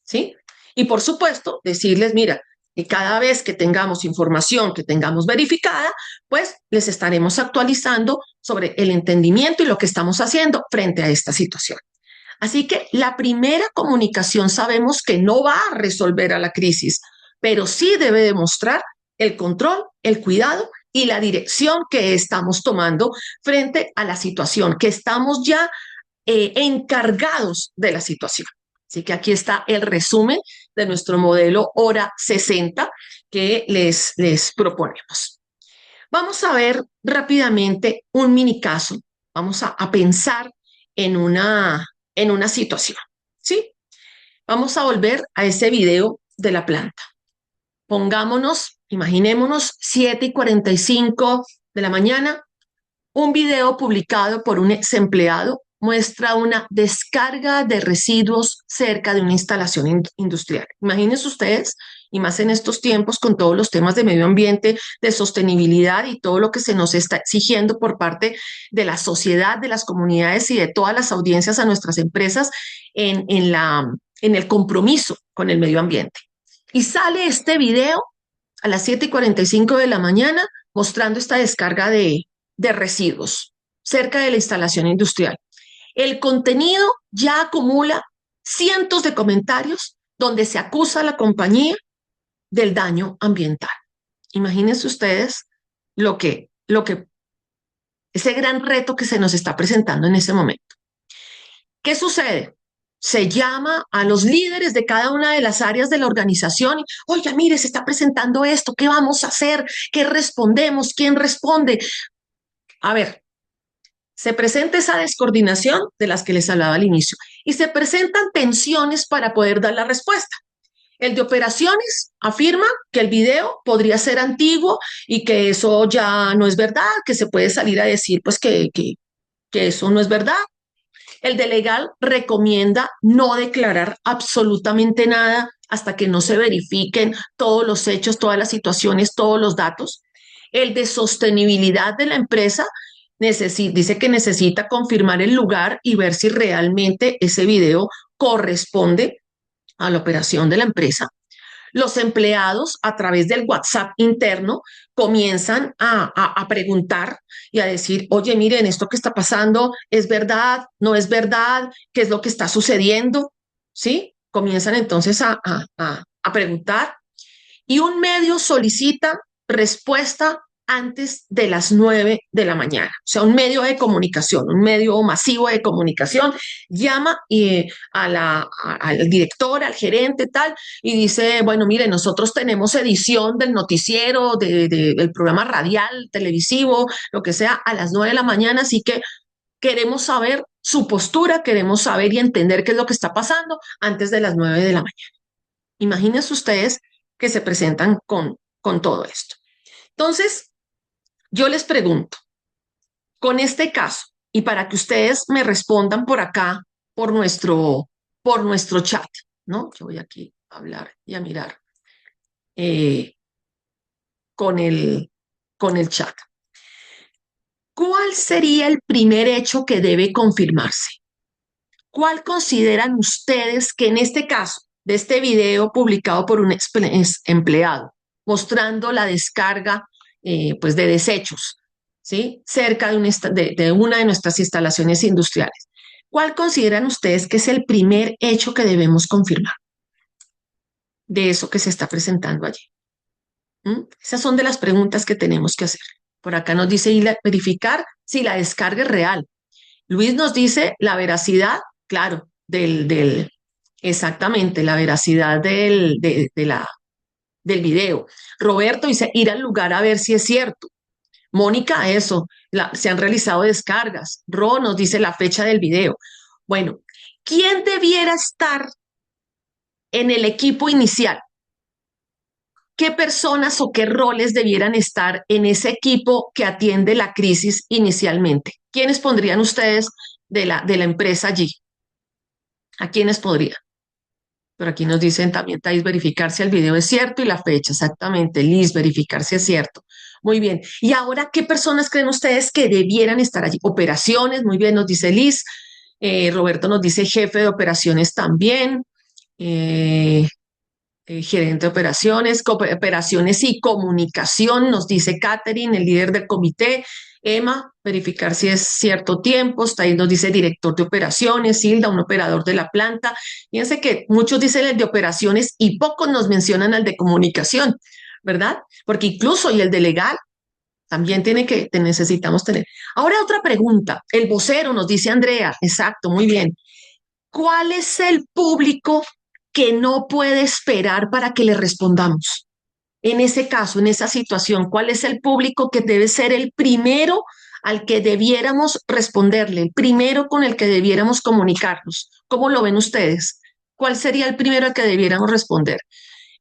¿sí? Y por supuesto, decirles, mira, que cada vez que tengamos información que tengamos verificada, pues les estaremos actualizando sobre el entendimiento y lo que estamos haciendo frente a esta situación. Así que la primera comunicación sabemos que no va a resolver a la crisis, pero sí debe demostrar el control, el cuidado y la dirección que estamos tomando frente a la situación, que estamos ya encargados de la situación. Así que aquí está el resumen de nuestro modelo Hora 60 que les proponemos. Vamos a ver rápidamente un mini caso. Vamos a pensar en una situación, ¿sí? Vamos a volver a ese video de la planta. Pongámonos, imaginémonos 7:45 de la mañana, un video publicado por un ex empleado muestra una descarga de residuos cerca de una instalación industrial. Imagínense ustedes, y más en estos tiempos con todos los temas de medio ambiente, de sostenibilidad y todo lo que se nos está exigiendo por parte de la sociedad, de las comunidades y de todas las audiencias a nuestras empresas en el compromiso con el medio ambiente. Y sale este video a las 7:45 de la mañana mostrando esta descarga de residuos cerca de la instalación industrial. El contenido ya acumula cientos de comentarios donde se acusa a la compañía del daño ambiental. Imagínense ustedes ese gran reto que se nos está presentando en ese momento. ¿Qué sucede? Se llama a los líderes de cada una de las áreas de la organización. Oye, mire, se está presentando esto. ¿Qué vamos a hacer? ¿Qué respondemos? ¿Quién responde? A ver, se presenta esa descoordinación de las que les hablaba al inicio y se presentan tensiones para poder dar la respuesta. El de operaciones afirma que el video podría ser antiguo y que eso ya no es verdad, que se puede salir a decir pues que eso no es verdad. El de legal recomienda no declarar absolutamente nada hasta que no se verifiquen todos los hechos, todas las situaciones, todos los datos. El de sostenibilidad de la empresa dice que necesita confirmar el lugar y ver si realmente ese video corresponde a la operación de la empresa. Los empleados a través del WhatsApp interno comienzan a preguntar y a decir, oye, miren, esto que está pasando, ¿es verdad? ¿No es verdad? ¿Qué es lo que está sucediendo? ¿Sí? Comienzan entonces a preguntar y un medio solicita respuesta antes de las 9 de la mañana. O sea, un medio de comunicación, un medio masivo de comunicación, llama al director, al gerente, tal, y dice, bueno, mire, nosotros tenemos edición del noticiero, del programa radial, televisivo, lo que sea, a las 9 de la mañana, así que queremos saber su postura, queremos saber y entender qué es lo que está pasando antes de las 9 de la mañana. Imagínense ustedes que se presentan con todo esto. Entonces, yo les pregunto, con este caso, y para que ustedes me respondan por acá, por nuestro chat, ¿no? Yo voy aquí a hablar y a mirar eh, con con el chat. ¿Cuál sería el primer hecho que debe confirmarse? ¿Cuál consideran ustedes que en este caso, de este video publicado por un empleado, mostrando la descarga pues de desechos, ¿sí? Cerca de una de nuestras instalaciones industriales? ¿Cuál consideran ustedes que es el primer hecho que debemos confirmar de eso que se está presentando allí? Esas son de las preguntas que tenemos que hacer. Por acá nos dice verificar si la descarga es real. Luis nos dice la veracidad, claro, exactamente, la veracidad del video. Roberto dice ir al lugar a ver si es cierto. Mónica, eso, se han realizado descargas. Ro nos dice la fecha del video. Bueno, ¿quién debiera estar en el equipo inicial? ¿Qué personas o qué roles debieran estar en ese equipo que atiende la crisis inicialmente? ¿Quiénes pondrían ustedes de la empresa allí? ¿A quiénes podrían? Pero aquí nos dicen también, Thais, verificar si el video es cierto y la fecha, exactamente. Liz, verificar si es cierto. Muy bien. Y ahora, ¿qué personas creen ustedes que debieran estar allí? Operaciones, muy bien, nos dice Liz. Roberto nos dice jefe de operaciones también. Eh, Gerente de operaciones, operaciones y comunicación, nos dice Catherine, el líder del comité. Emma, verificar si es cierto tiempo. Está ahí, nos dice director de operaciones. Hilda, un operador de la planta. Fíjense que muchos dicen el de operaciones y pocos nos mencionan al de comunicación, ¿verdad? Porque incluso y el de legal también necesitamos tener. Ahora otra pregunta. El vocero, nos dice Andrea. Exacto, muy bien. ¿Cuál es el público que no puede esperar para que le respondamos? En ese caso, en esa situación, ¿cuál es el público que debe ser el primero al que debiéramos responderle, el primero con el que debiéramos comunicarnos? ¿Cómo lo ven ustedes? ¿Cuál sería el primero al que debiéramos responder?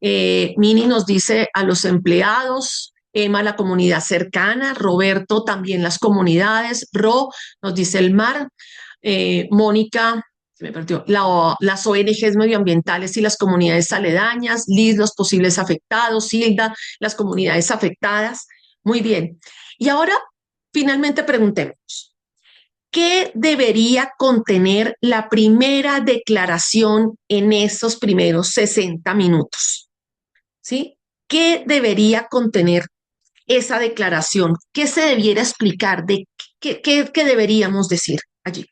Mini nos dice a los empleados, Emma la comunidad cercana, Roberto también las comunidades, Ro nos dice el mar, Mónica me perdió, las ONGs medioambientales y las comunidades aledañas, Liz, los posibles afectados, Hilda, las comunidades afectadas. Muy bien. Y ahora, finalmente preguntemos, ¿qué debería contener la primera declaración en esos primeros 60 minutos? ¿Sí? ¿Qué debería contener esa declaración? ¿Qué se debiera explicar? ¿Qué deberíamos decir allí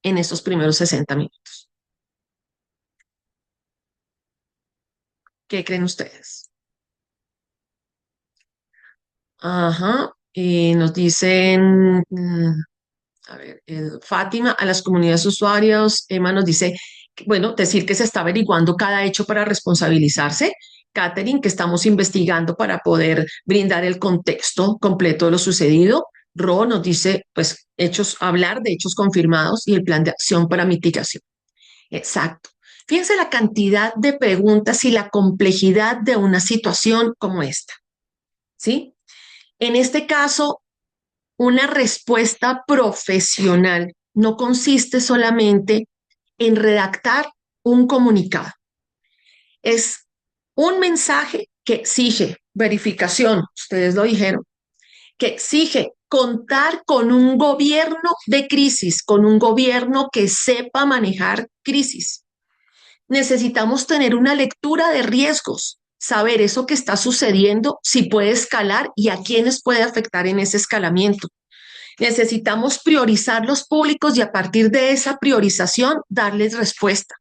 en esos primeros 60 minutos? ¿Qué creen ustedes? Ajá, nos dicen, a ver, Fátima, a las comunidades usuarios, Emma nos dice, bueno, decir que se está averiguando cada hecho para responsabilizarse. Catherine, que estamos investigando para poder brindar el contexto completo de lo sucedido. Ro nos dice, pues, hablar de hechos confirmados y el plan de acción para mitigación. Exacto. Fíjense la cantidad de preguntas y la complejidad de una situación como esta, ¿sí? En este caso, una respuesta profesional no consiste solamente en redactar un comunicado. Es un mensaje que exige verificación, ustedes lo dijeron, que exige contar con un gobierno de crisis, con un gobierno que sepa manejar crisis. Necesitamos tener una lectura de riesgos, saber eso que está sucediendo, si puede escalar y a quiénes puede afectar en ese escalamiento. Necesitamos priorizar los públicos y a partir de esa priorización darles respuesta.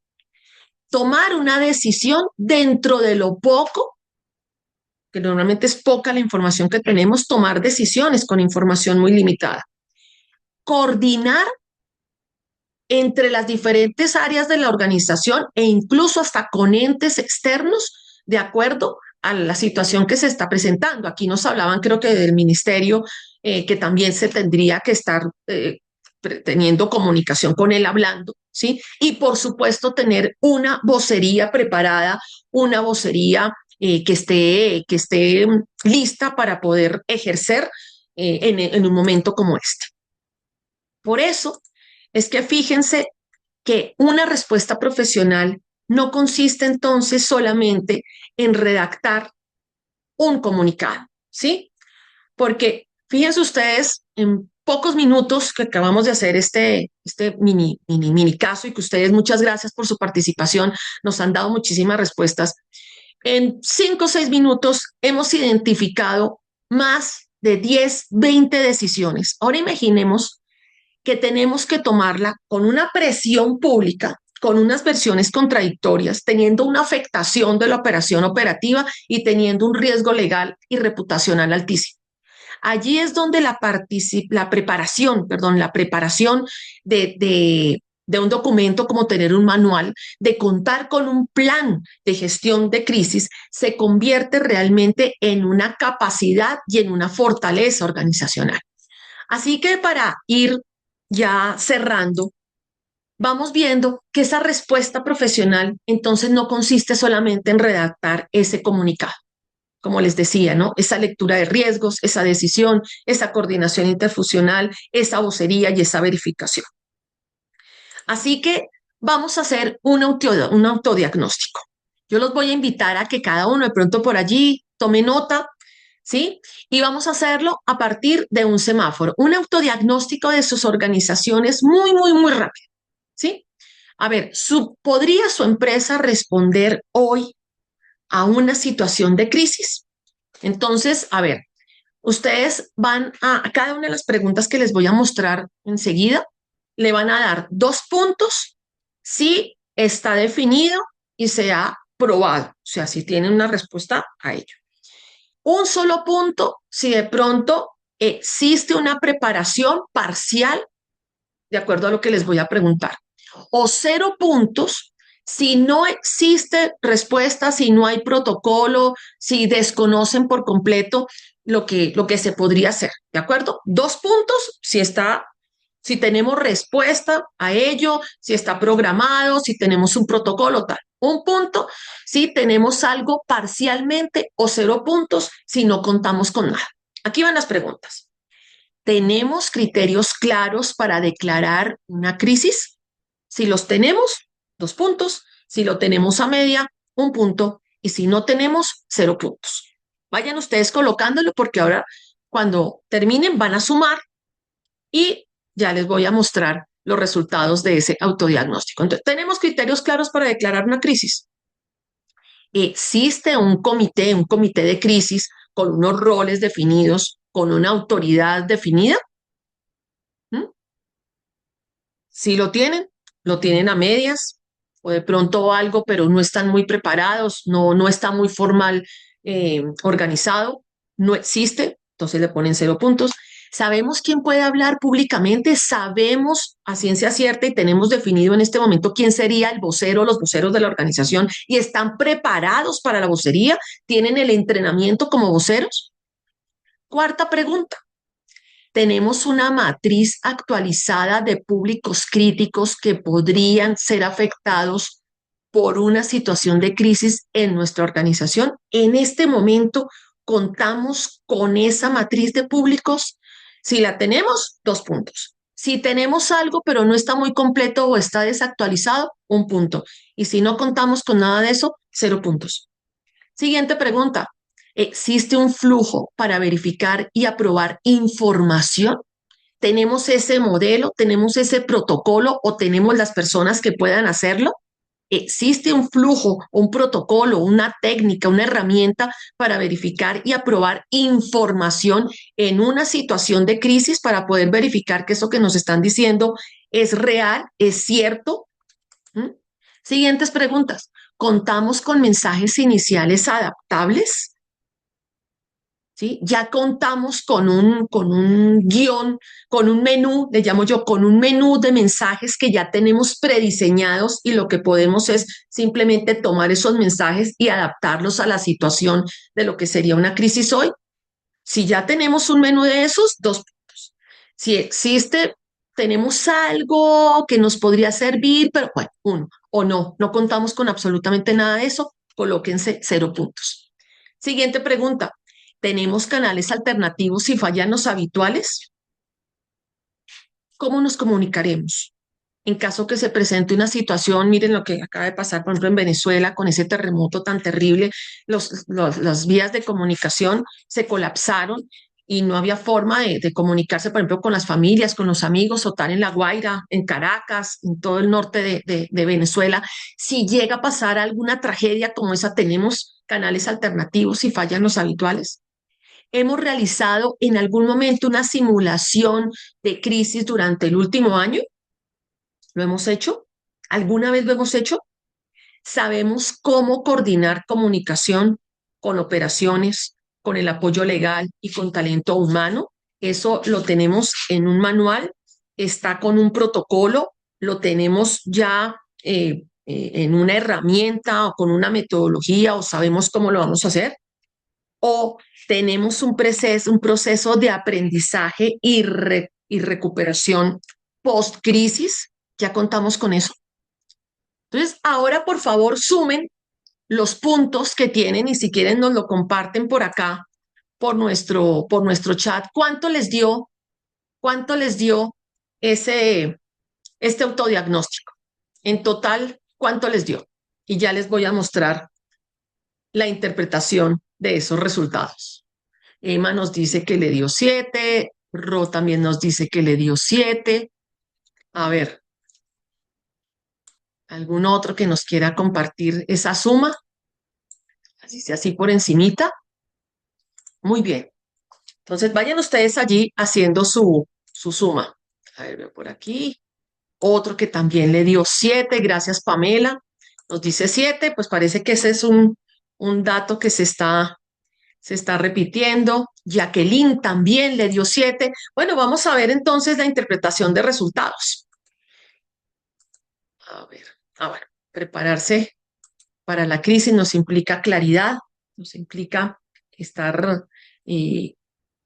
Tomar una decisión dentro de lo poco que normalmente es poca la información que tenemos, tomar decisiones con información muy limitada. Coordinar entre las diferentes áreas de la organización e incluso hasta con entes externos de acuerdo a la situación que se está presentando. Aquí nos hablaban, creo que del ministerio, que también se tendría que estar teniendo comunicación con él hablando, ¿sí? Y por supuesto tener una vocería preparada, una vocería que esté lista para poder ejercer en un momento como este. Por eso es que fíjense que una respuesta profesional no consiste entonces solamente en redactar un comunicado, ¿sí? Porque fíjense ustedes, en pocos minutos que acabamos de hacer este mini caso y que ustedes, muchas gracias por su participación, nos han dado muchísimas respuestas. En 5 o 6 minutos hemos identificado más de 10, 20 decisiones. Ahora imaginemos que tenemos que tomarla con una presión pública, con unas versiones contradictorias, teniendo una afectación de la operación operativa y teniendo un riesgo legal y reputacional altísimo. Allí es donde la preparación de un documento como tener un manual, de contar con un plan de gestión de crisis, se convierte realmente en una capacidad y en una fortaleza organizacional. Así que para ir ya cerrando, vamos viendo que esa respuesta profesional entonces no consiste solamente en redactar ese comunicado, como les decía, ¿no? Esa lectura de riesgos, esa decisión, esa coordinación interfuncional, esa vocería y esa verificación. Así que vamos a hacer un autodiagnóstico. Yo los voy a invitar a que cada uno de pronto por allí tome nota, ¿sí? Y vamos a hacerlo a partir de un semáforo, un autodiagnóstico de sus organizaciones muy, muy, muy rápido, ¿sí? A ver, ¿podría su empresa responder hoy a una situación de crisis? Entonces, a ver, ustedes van a cada una de las preguntas que les voy a mostrar enseguida, le van a dar 2 puntos si está definido y se ha probado, o sea, si tienen una respuesta a ello. Un solo punto si de pronto existe una preparación parcial de acuerdo a lo que les voy a preguntar. O 0 puntos si no existe respuesta, si no hay protocolo, si desconocen por completo lo que se podría hacer, ¿de acuerdo? 2 puntos si tenemos respuesta a ello, si está programado, si tenemos un protocolo, tal. 1 punto si tenemos algo parcialmente o 0 puntos si no contamos con nada. Aquí van las preguntas. ¿Tenemos criterios claros para declarar una crisis? Si los tenemos, 2 puntos. Si lo tenemos a media, 1 punto. Y si no tenemos, 0 puntos. Vayan ustedes colocándolo porque ahora cuando terminen van a sumar y ya les voy a mostrar los resultados de ese autodiagnóstico. Entonces, ¿tenemos criterios claros para declarar una crisis? ¿Existe un comité de crisis con unos roles definidos, con una autoridad definida? ¿Mm? Si lo tienen a medias o de pronto algo, pero no están muy preparados, no está muy formal organizado, no existe, entonces le ponen 0 puntos. ¿Sabemos quién puede hablar públicamente? ¿Sabemos a ciencia cierta y tenemos definido en este momento quién sería el vocero o los voceros de la organización y están preparados para la vocería? ¿Tienen el entrenamiento como voceros? Cuarta pregunta. Tenemos una matriz actualizada de públicos críticos que podrían ser afectados por una situación de crisis en nuestra organización. En este momento contamos con esa matriz de públicos. Si la tenemos, 2 puntos. Si tenemos algo, pero no está muy completo o está desactualizado, 1 punto. Y si no contamos con nada de eso, 0 puntos. Siguiente pregunta. ¿Existe un flujo para verificar y aprobar información? ¿Tenemos ese modelo? ¿Tenemos ese protocolo o tenemos las personas que puedan hacerlo? ¿Existe un flujo, un protocolo, una técnica, una herramienta para verificar y aprobar información en una situación de crisis para poder verificar que eso que nos están diciendo es real, es cierto? ¿Mm? Siguientes preguntas. ¿Contamos con mensajes iniciales adaptables? ¿sí? Ya contamos con un guión, con un menú, le llamo yo, con un menú de mensajes que ya tenemos prediseñados y lo que podemos es simplemente tomar esos mensajes y adaptarlos a la situación de lo que sería una crisis hoy. Si ya tenemos un menú de esos, dos puntos. Si existe, tenemos algo que nos podría servir, pero bueno, uno, o no, no contamos con absolutamente nada de eso, colóquense 0 puntos. Siguiente pregunta. ¿Tenemos canales alternativos si fallan los habituales? ¿Cómo nos comunicaremos? En caso que se presente una situación, miren lo que acaba de pasar, por ejemplo, en Venezuela, con ese terremoto tan terrible, las vías de comunicación se colapsaron y no había forma de comunicarse, por ejemplo, con las familias, con los amigos, o tal en La Guaira, en Caracas, en todo el norte de Venezuela. Si llega a pasar alguna tragedia como esa, tenemos canales alternativos si fallan los habituales. ¿Hemos realizado en algún momento una simulación de crisis durante el último año? ¿Lo hemos hecho? ¿Alguna vez lo hemos hecho? ¿Sabemos cómo coordinar comunicación con operaciones, con el apoyo legal y con talento humano? Eso lo tenemos en un manual, está con un protocolo, lo tenemos ya en una herramienta o con una metodología o sabemos cómo lo vamos a hacer. O tenemos un proceso de aprendizaje y recuperación post-crisis. Ya contamos con eso. Entonces, ahora por favor sumen los puntos que tienen y si quieren nos lo comparten por acá, por nuestro chat. Cuánto les dio ese, este autodiagnóstico? En total, ¿cuánto les dio? Y ya les voy a mostrar la interpretación de esos resultados. Emma nos dice que le dio 7, Ro también nos dice que le dio 7. A ver, ¿algún otro que nos quiera compartir esa suma? Así sea así por encimita. Muy bien. Entonces vayan ustedes allí haciendo su suma. A ver, veo por aquí. Otro que también le dio 7, gracias Pamela. Nos dice 7, pues parece que ese es un dato que se está repitiendo. Jacqueline también le dio 7. Bueno, vamos a ver entonces la interpretación de resultados. A ver, bueno, prepararse para la crisis nos implica claridad, nos implica estar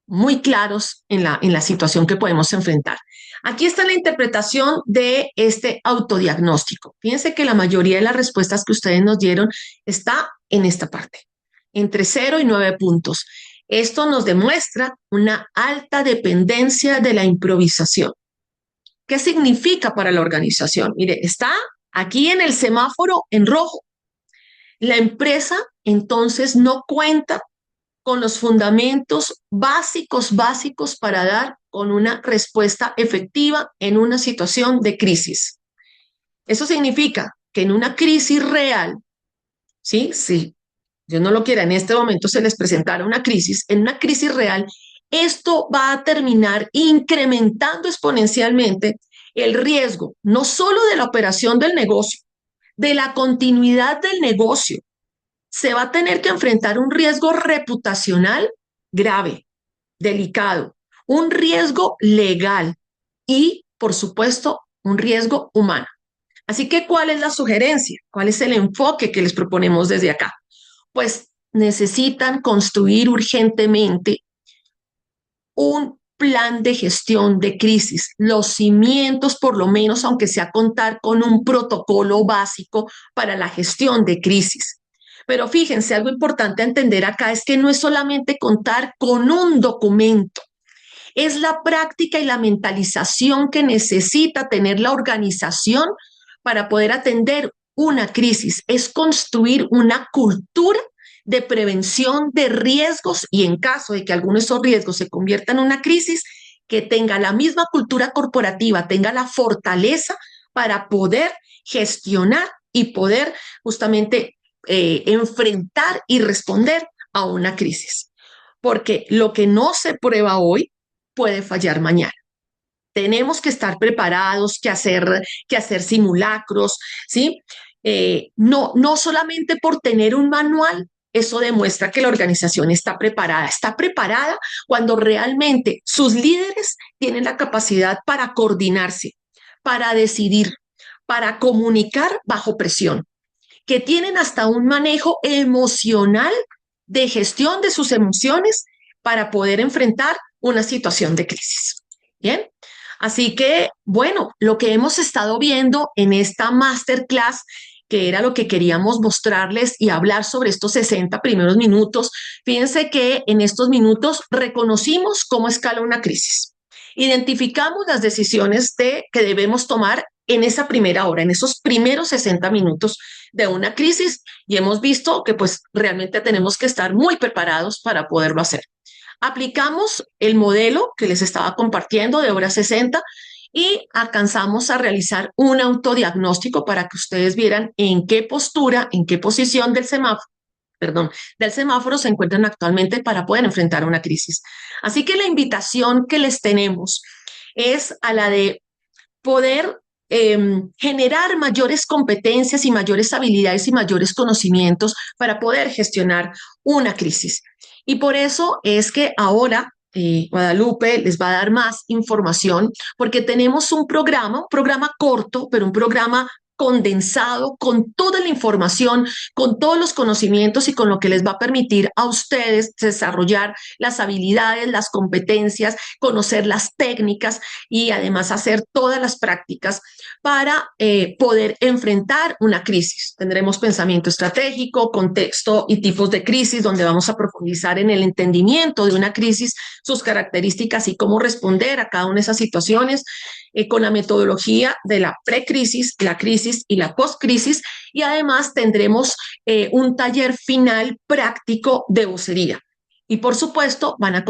muy claros en la situación que podemos enfrentar. Aquí está la interpretación de este autodiagnóstico. Fíjense que la mayoría de las respuestas que ustedes nos dieron está en esta parte, entre 0 y 9 puntos. Esto nos demuestra una alta dependencia de la improvisación. ¿Qué significa para la organización? Mire, está aquí en el semáforo en rojo. La empresa entonces no cuenta con los fundamentos básicos para dar con una respuesta efectiva en una situación de crisis. Eso significa que en una crisis real, ¿sí? Si Dios no lo quiera, en este momento se les presentara una crisis, en una crisis real, esto va a terminar incrementando exponencialmente el riesgo, no solo de la operación del negocio, de la continuidad del negocio. Se va a tener que enfrentar un riesgo reputacional grave, delicado, un riesgo legal y, por supuesto, un riesgo humano. Así que, ¿cuál es la sugerencia? ¿Cuál es el enfoque que les proponemos desde acá? Pues necesitan construir urgentemente un plan de gestión de crisis, los cimientos por lo menos, aunque sea contar con un protocolo básico para la gestión de crisis. Pero fíjense, algo importante a entender acá es que no es solamente contar con un documento, es la práctica y la mentalización que necesita tener la organización para poder atender una crisis, es construir una cultura de prevención de riesgos y en caso de que alguno de esos riesgos se convierta en una crisis, que tenga la misma cultura corporativa, tenga la fortaleza para poder gestionar y poder justamente enfrentar y responder a una crisis. Porque lo que no se prueba hoy puede fallar mañana. Tenemos que estar preparados, que hacer simulacros, ¿sí? No solamente por tener un manual eso demuestra que la organización está preparada cuando realmente sus líderes tienen la capacidad para coordinarse, para decidir, para comunicar bajo presión, que tienen hasta un manejo emocional de gestión de sus emociones para poder enfrentar una situación de crisis. Bien, así que, bueno, lo que hemos estado viendo en esta masterclass, que era lo que queríamos mostrarles y hablar sobre estos 60 primeros minutos, fíjense que en estos minutos reconocimos cómo escala una crisis. Identificamos las decisiones que debemos tomar en esa primera hora, en esos primeros 60 minutos de una crisis, y hemos visto que pues realmente tenemos que estar muy preparados para poderlo hacer. Aplicamos el modelo que les estaba compartiendo de hora 60 y alcanzamos a realizar un autodiagnóstico para que ustedes vieran en qué postura, en qué posición del semáforo se encuentran actualmente para poder enfrentar una crisis. Así que la invitación que les tenemos es a la de poder generar mayores competencias y mayores habilidades y mayores conocimientos para poder gestionar una crisis. Y por eso es que ahora Guadalupe les va a dar más información porque tenemos un programa corto, pero un programa condensado con toda la información, con todos los conocimientos y con lo que les va a permitir a ustedes desarrollar las habilidades, las competencias, conocer las técnicas y además hacer todas las prácticas para poder enfrentar una crisis. Tendremos pensamiento estratégico, contexto y tipos de crisis, donde vamos a profundizar en el entendimiento de una crisis, sus características y cómo responder a cada una de esas situaciones, con la metodología de la precrisis, la crisis y la postcrisis, y además tendremos un taller final práctico de vocería. Y por supuesto van a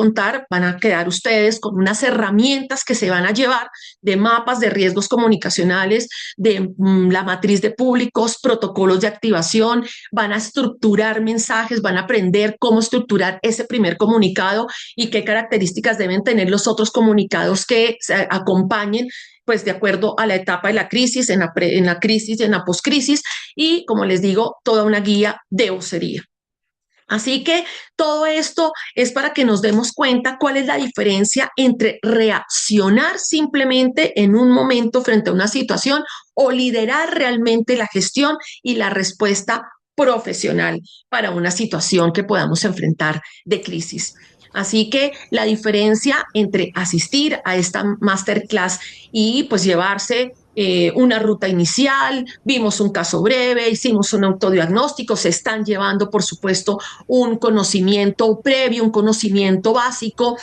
quedar ustedes con unas herramientas que se van a llevar de mapas de riesgos comunicacionales, de la matriz de públicos, protocolos de activación, van a estructurar mensajes, van a aprender cómo estructurar ese primer comunicado y qué características deben tener los otros comunicados que se acompañen pues de acuerdo a la etapa de la crisis, en la crisis, en la postcrisis y, como les digo, toda una guía de vocería. Así que todo esto es para que nos demos cuenta cuál es la diferencia entre reaccionar simplemente en un momento frente a una situación o liderar realmente la gestión y la respuesta profesional para una situación que podamos enfrentar de crisis. Así que la diferencia entre asistir a esta masterclass y pues llevarse una ruta inicial, vimos un caso breve, hicimos un autodiagnóstico, se están llevando, por supuesto, un conocimiento previo, un conocimiento básico,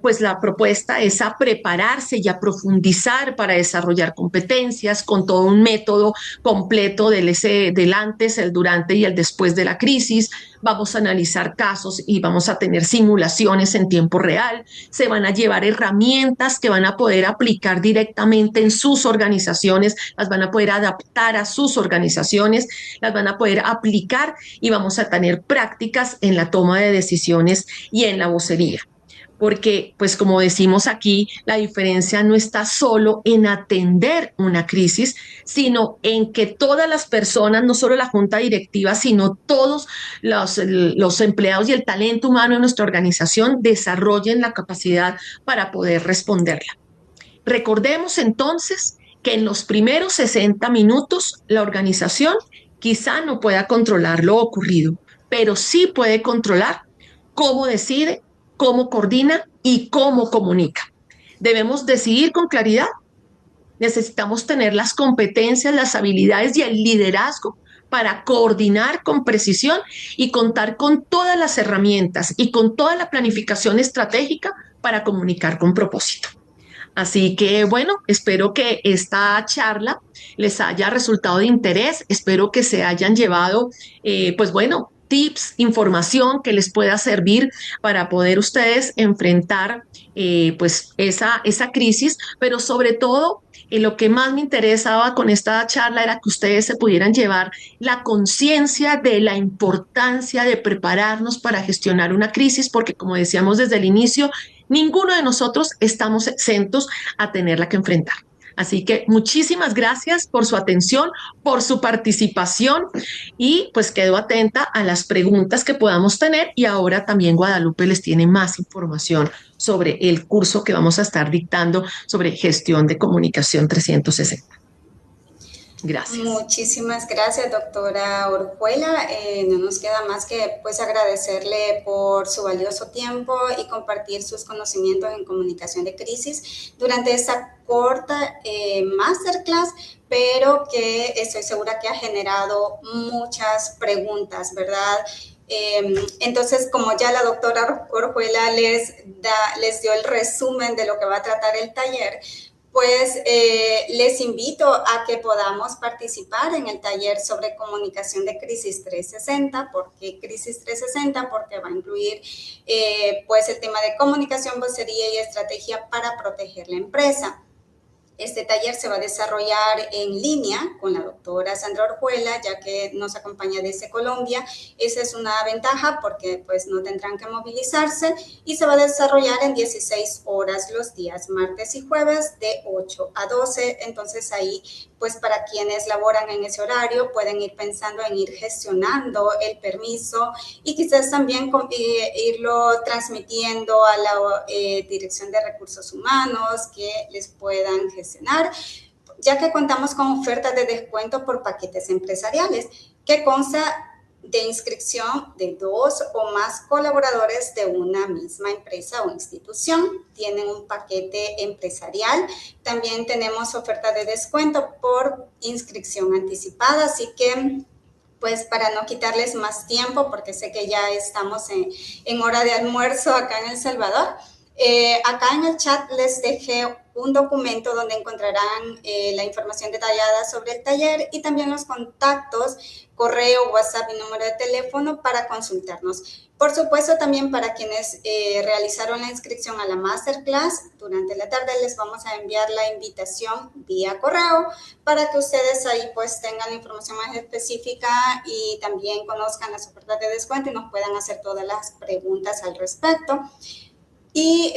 pues la propuesta es a prepararse y a profundizar para desarrollar competencias con todo un método completo del antes, el durante y el después de la crisis. Vamos a analizar casos y vamos a tener simulaciones en tiempo real. Se van a llevar herramientas que van a poder aplicar directamente en sus organizaciones, las van a poder adaptar a sus organizaciones, las van a poder aplicar y vamos a tener prácticas en la toma de decisiones y en la vocería. Porque, pues como decimos aquí, la diferencia no está solo en atender una crisis, sino en que todas las personas, no solo la junta directiva, sino todos los empleados y el talento humano de nuestra organización desarrollen la capacidad para poder responderla. Recordemos entonces que en los primeros 60 minutos la organización quizá no pueda controlar lo ocurrido, pero sí puede controlar cómo decide, cómo coordina y cómo comunica. Debemos decidir con claridad. Necesitamos tener las competencias, las habilidades y el liderazgo para coordinar con precisión y contar con todas las herramientas y con toda la planificación estratégica para comunicar con propósito. Así que bueno, espero que esta charla les haya resultado de interés, espero que se hayan llevado, pues bueno, tips, información que les pueda servir para poder ustedes enfrentar pues esa crisis, pero sobre todo lo que más me interesaba con esta charla era que ustedes se pudieran llevar la conciencia de la importancia de prepararnos para gestionar una crisis, porque como decíamos desde el inicio, ninguno de nosotros estamos exentos a tenerla que enfrentar. Así que muchísimas gracias por su atención, por su participación y pues quedo atenta a las preguntas que podamos tener y ahora también Guadalupe les tiene más información sobre el curso que vamos a estar dictando sobre gestión de comunicación 360. Gracias. Muchísimas gracias, doctora Orjuela. No nos queda más que pues agradecerle por su valioso tiempo y compartir sus conocimientos en comunicación de crisis durante esta corta masterclass, pero que estoy segura que ha generado muchas preguntas, ¿verdad? Entonces, como ya la doctora Orjuela les dio el resumen de lo que va a tratar el taller, pues les invito a que podamos participar en el taller sobre comunicación de Crisis 360. ¿Por qué Crisis 360? Porque va a incluir pues el tema de comunicación, vocería y estrategia para proteger la empresa. Este taller se va a desarrollar en línea con la doctora Sandra Orjuela, ya que nos acompaña desde Colombia. Esa es una ventaja porque pues no tendrán que movilizarse y se va a desarrollar en 16 horas los días martes y jueves de 8 a 12. Entonces ahí pues para quienes laboran en ese horario pueden ir pensando en ir gestionando el permiso y quizás también irlo transmitiendo a la Dirección de Recursos Humanos que les puedan gestionar, ya que contamos con ofertas de descuento por paquetes empresariales que consta de inscripción de 2 o más colaboradores de una misma empresa o institución. Tienen un paquete empresarial. También tenemos oferta de descuento por inscripción anticipada, así que pues para no quitarles más tiempo, porque sé que ya estamos en hora de almuerzo acá en El Salvador, acá en el chat les dejé un documento donde encontrarán la información detallada sobre el taller y también los contactos, correo, WhatsApp y número de teléfono para consultarnos. Por supuesto, también para quienes realizaron la inscripción a la masterclass, durante la tarde les vamos a enviar la invitación vía correo para que ustedes ahí pues tengan la información más específica y también conozcan las ofertas de descuento y nos puedan hacer todas las preguntas al respecto. Y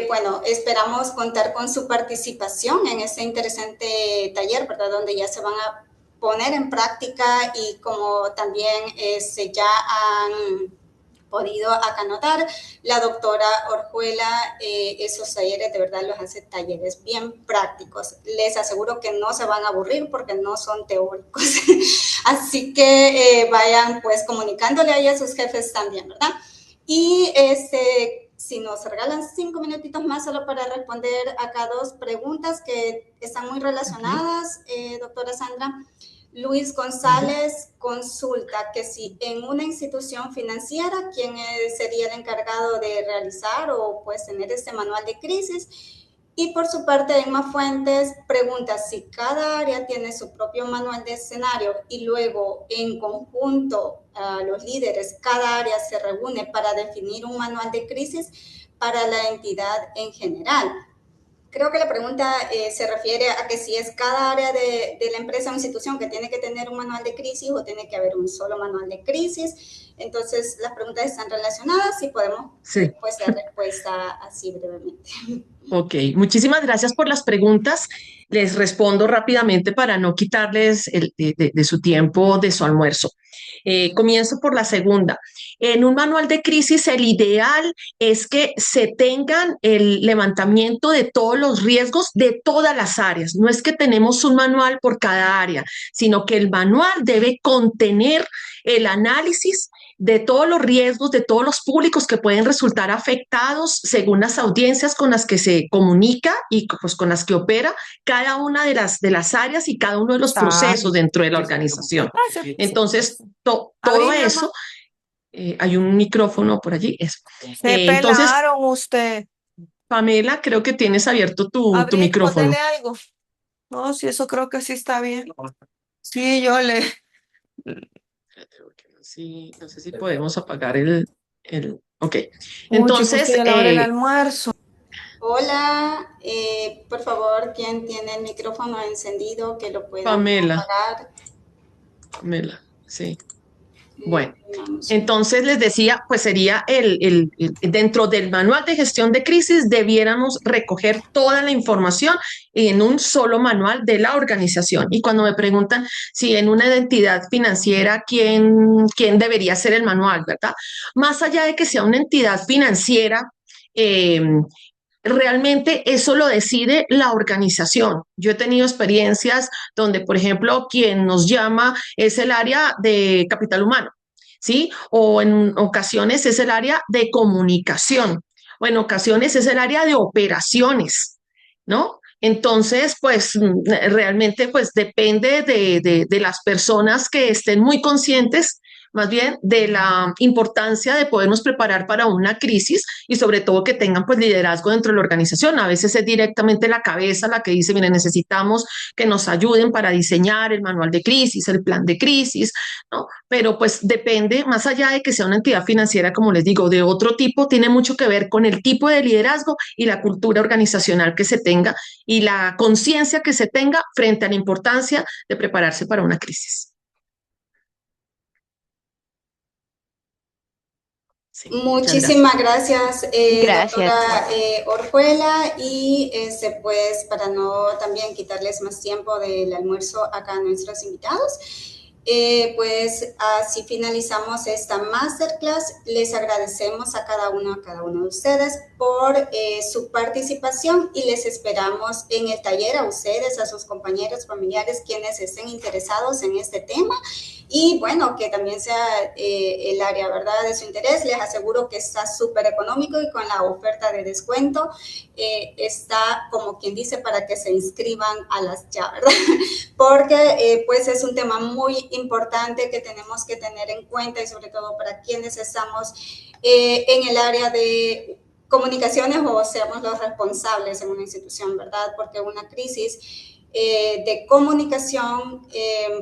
bueno, esperamos contar con su participación en este interesante taller, ¿verdad? Donde ya se van a poner en práctica y como también ya han podido acá notar, la doctora Orjuela, esos talleres de verdad los hace talleres bien prácticos. Les aseguro que no se van a aburrir porque no son teóricos. Así que vayan pues comunicándole ahí a sus jefes también, ¿verdad? Y si nos regalan 5 minutitos más solo para responder acá 2 preguntas que están muy relacionadas, doctora Sandra. Luis González consulta que si en una institución financiera, ¿quién sería el encargado de realizar o pues tener este manual de crisis? Y por su parte, Emma Fuentes pregunta si cada área tiene su propio manual de escenario y luego en conjunto los líderes, cada área se reúne para definir un manual de crisis para la entidad en general. Creo que la pregunta se refiere a que si es cada área de la empresa o institución que tiene que tener un manual de crisis o tiene que haber un solo manual de crisis. Entonces, las preguntas están relacionadas y podemos pues dar respuesta así brevemente. Ok, muchísimas gracias por las preguntas. Les respondo rápidamente para no quitarles de su tiempo, de su almuerzo. Comienzo por la segunda. En un manual de crisis, el ideal es que se tengan el levantamiento de todos los riesgos de todas las áreas. No es que tenemos un manual por cada área, sino que el manual debe contener el análisis de todos los riesgos, de todos los públicos que pueden resultar afectados según las audiencias con las que se comunica y pues, con las que opera cada una de las áreas y cada uno de los procesos dentro de la organización. Entonces, todo eso, hay un micrófono por allí. Eso. Se Entonces, pelaron usted. Pamela, creo que tienes abierto tu micrófono. Ponele algo. No, sí, eso creo que sí está bien. Sí, yo le... Sí, no sé si podemos apagar ok. Entonces, Entonces, la hora del almuerzo. Hola, por favor, ¿quién tiene el micrófono encendido que lo puedan Pamela. apagar? Pamela, sí. Bueno, Vamos. entonces les decía, pues sería dentro del manual de gestión de crisis debiéramos recoger toda la información en un solo manual de la organización. Y cuando me preguntan si en una entidad financiera, ¿quién debería ser el manual, verdad? Más allá de que sea una entidad financiera, eh, realmente eso lo decide la organización. Yo he tenido experiencias donde, por ejemplo, quien nos llama es el área de capital humano, ¿sí? O en ocasiones es el área de comunicación, o en ocasiones es el área de operaciones, ¿no? Entonces, pues realmente pues depende de las personas que estén muy conscientes más bien de la importancia de podernos preparar para una crisis y sobre todo que tengan pues liderazgo dentro de la organización. A veces es directamente la cabeza la que dice, miren, necesitamos que nos ayuden para diseñar el manual de crisis, el plan de crisis, ¿no? Pero pues depende, más allá de que sea una entidad financiera, como les digo, de otro tipo, tiene mucho que ver con el tipo de liderazgo y la cultura organizacional que se tenga y la conciencia que se tenga frente a la importancia de prepararse para una crisis. Sí, muchas gracias. Muchísimas gracias, Gracias. doctora Orjuela, y pues para no también quitarles más tiempo del almuerzo acá a nuestros invitados, pues así finalizamos esta masterclass. Les agradecemos a cada uno de ustedes por su participación y les esperamos en el taller a ustedes, a sus compañeros, familiares, quienes estén interesados en este tema. Y bueno, que también sea el área, ¿verdad?, de su interés. Les aseguro que está súper económico y con la oferta de descuento está, como quien dice, para que se inscriban a las ya, ¿verdad? Porque pues es un tema muy importante que tenemos que tener en cuenta y sobre todo para quienes estamos en el área de comunicaciones o seamos los responsables en una institución, ¿verdad? Porque una crisis de comunicación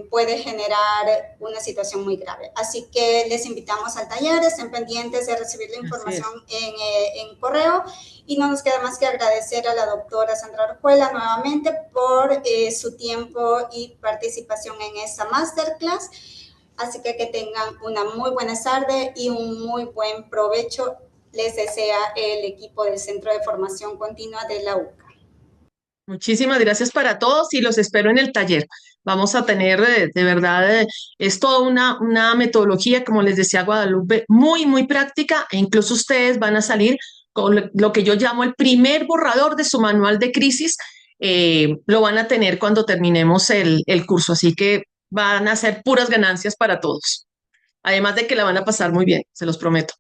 puede generar una situación muy grave. Así que les invitamos al taller, estén pendientes de recibir la información en correo y no nos queda más que agradecer a la doctora Sandra Orjuela nuevamente por su tiempo y participación en esta masterclass. Así que tengan una muy buena tarde y un muy buen provecho. Les desea el equipo del Centro de Formación Continua de la UCA. Muchísimas gracias para todos y los espero en el taller. Vamos a tener, de verdad, es toda una metodología, como les decía Guadalupe, muy, muy práctica e incluso ustedes van a salir con lo que yo llamo el primer borrador de su manual de crisis. Lo van a tener cuando terminemos el curso, así que van a ser puras ganancias para todos. Además de que la van a pasar muy bien, se los prometo.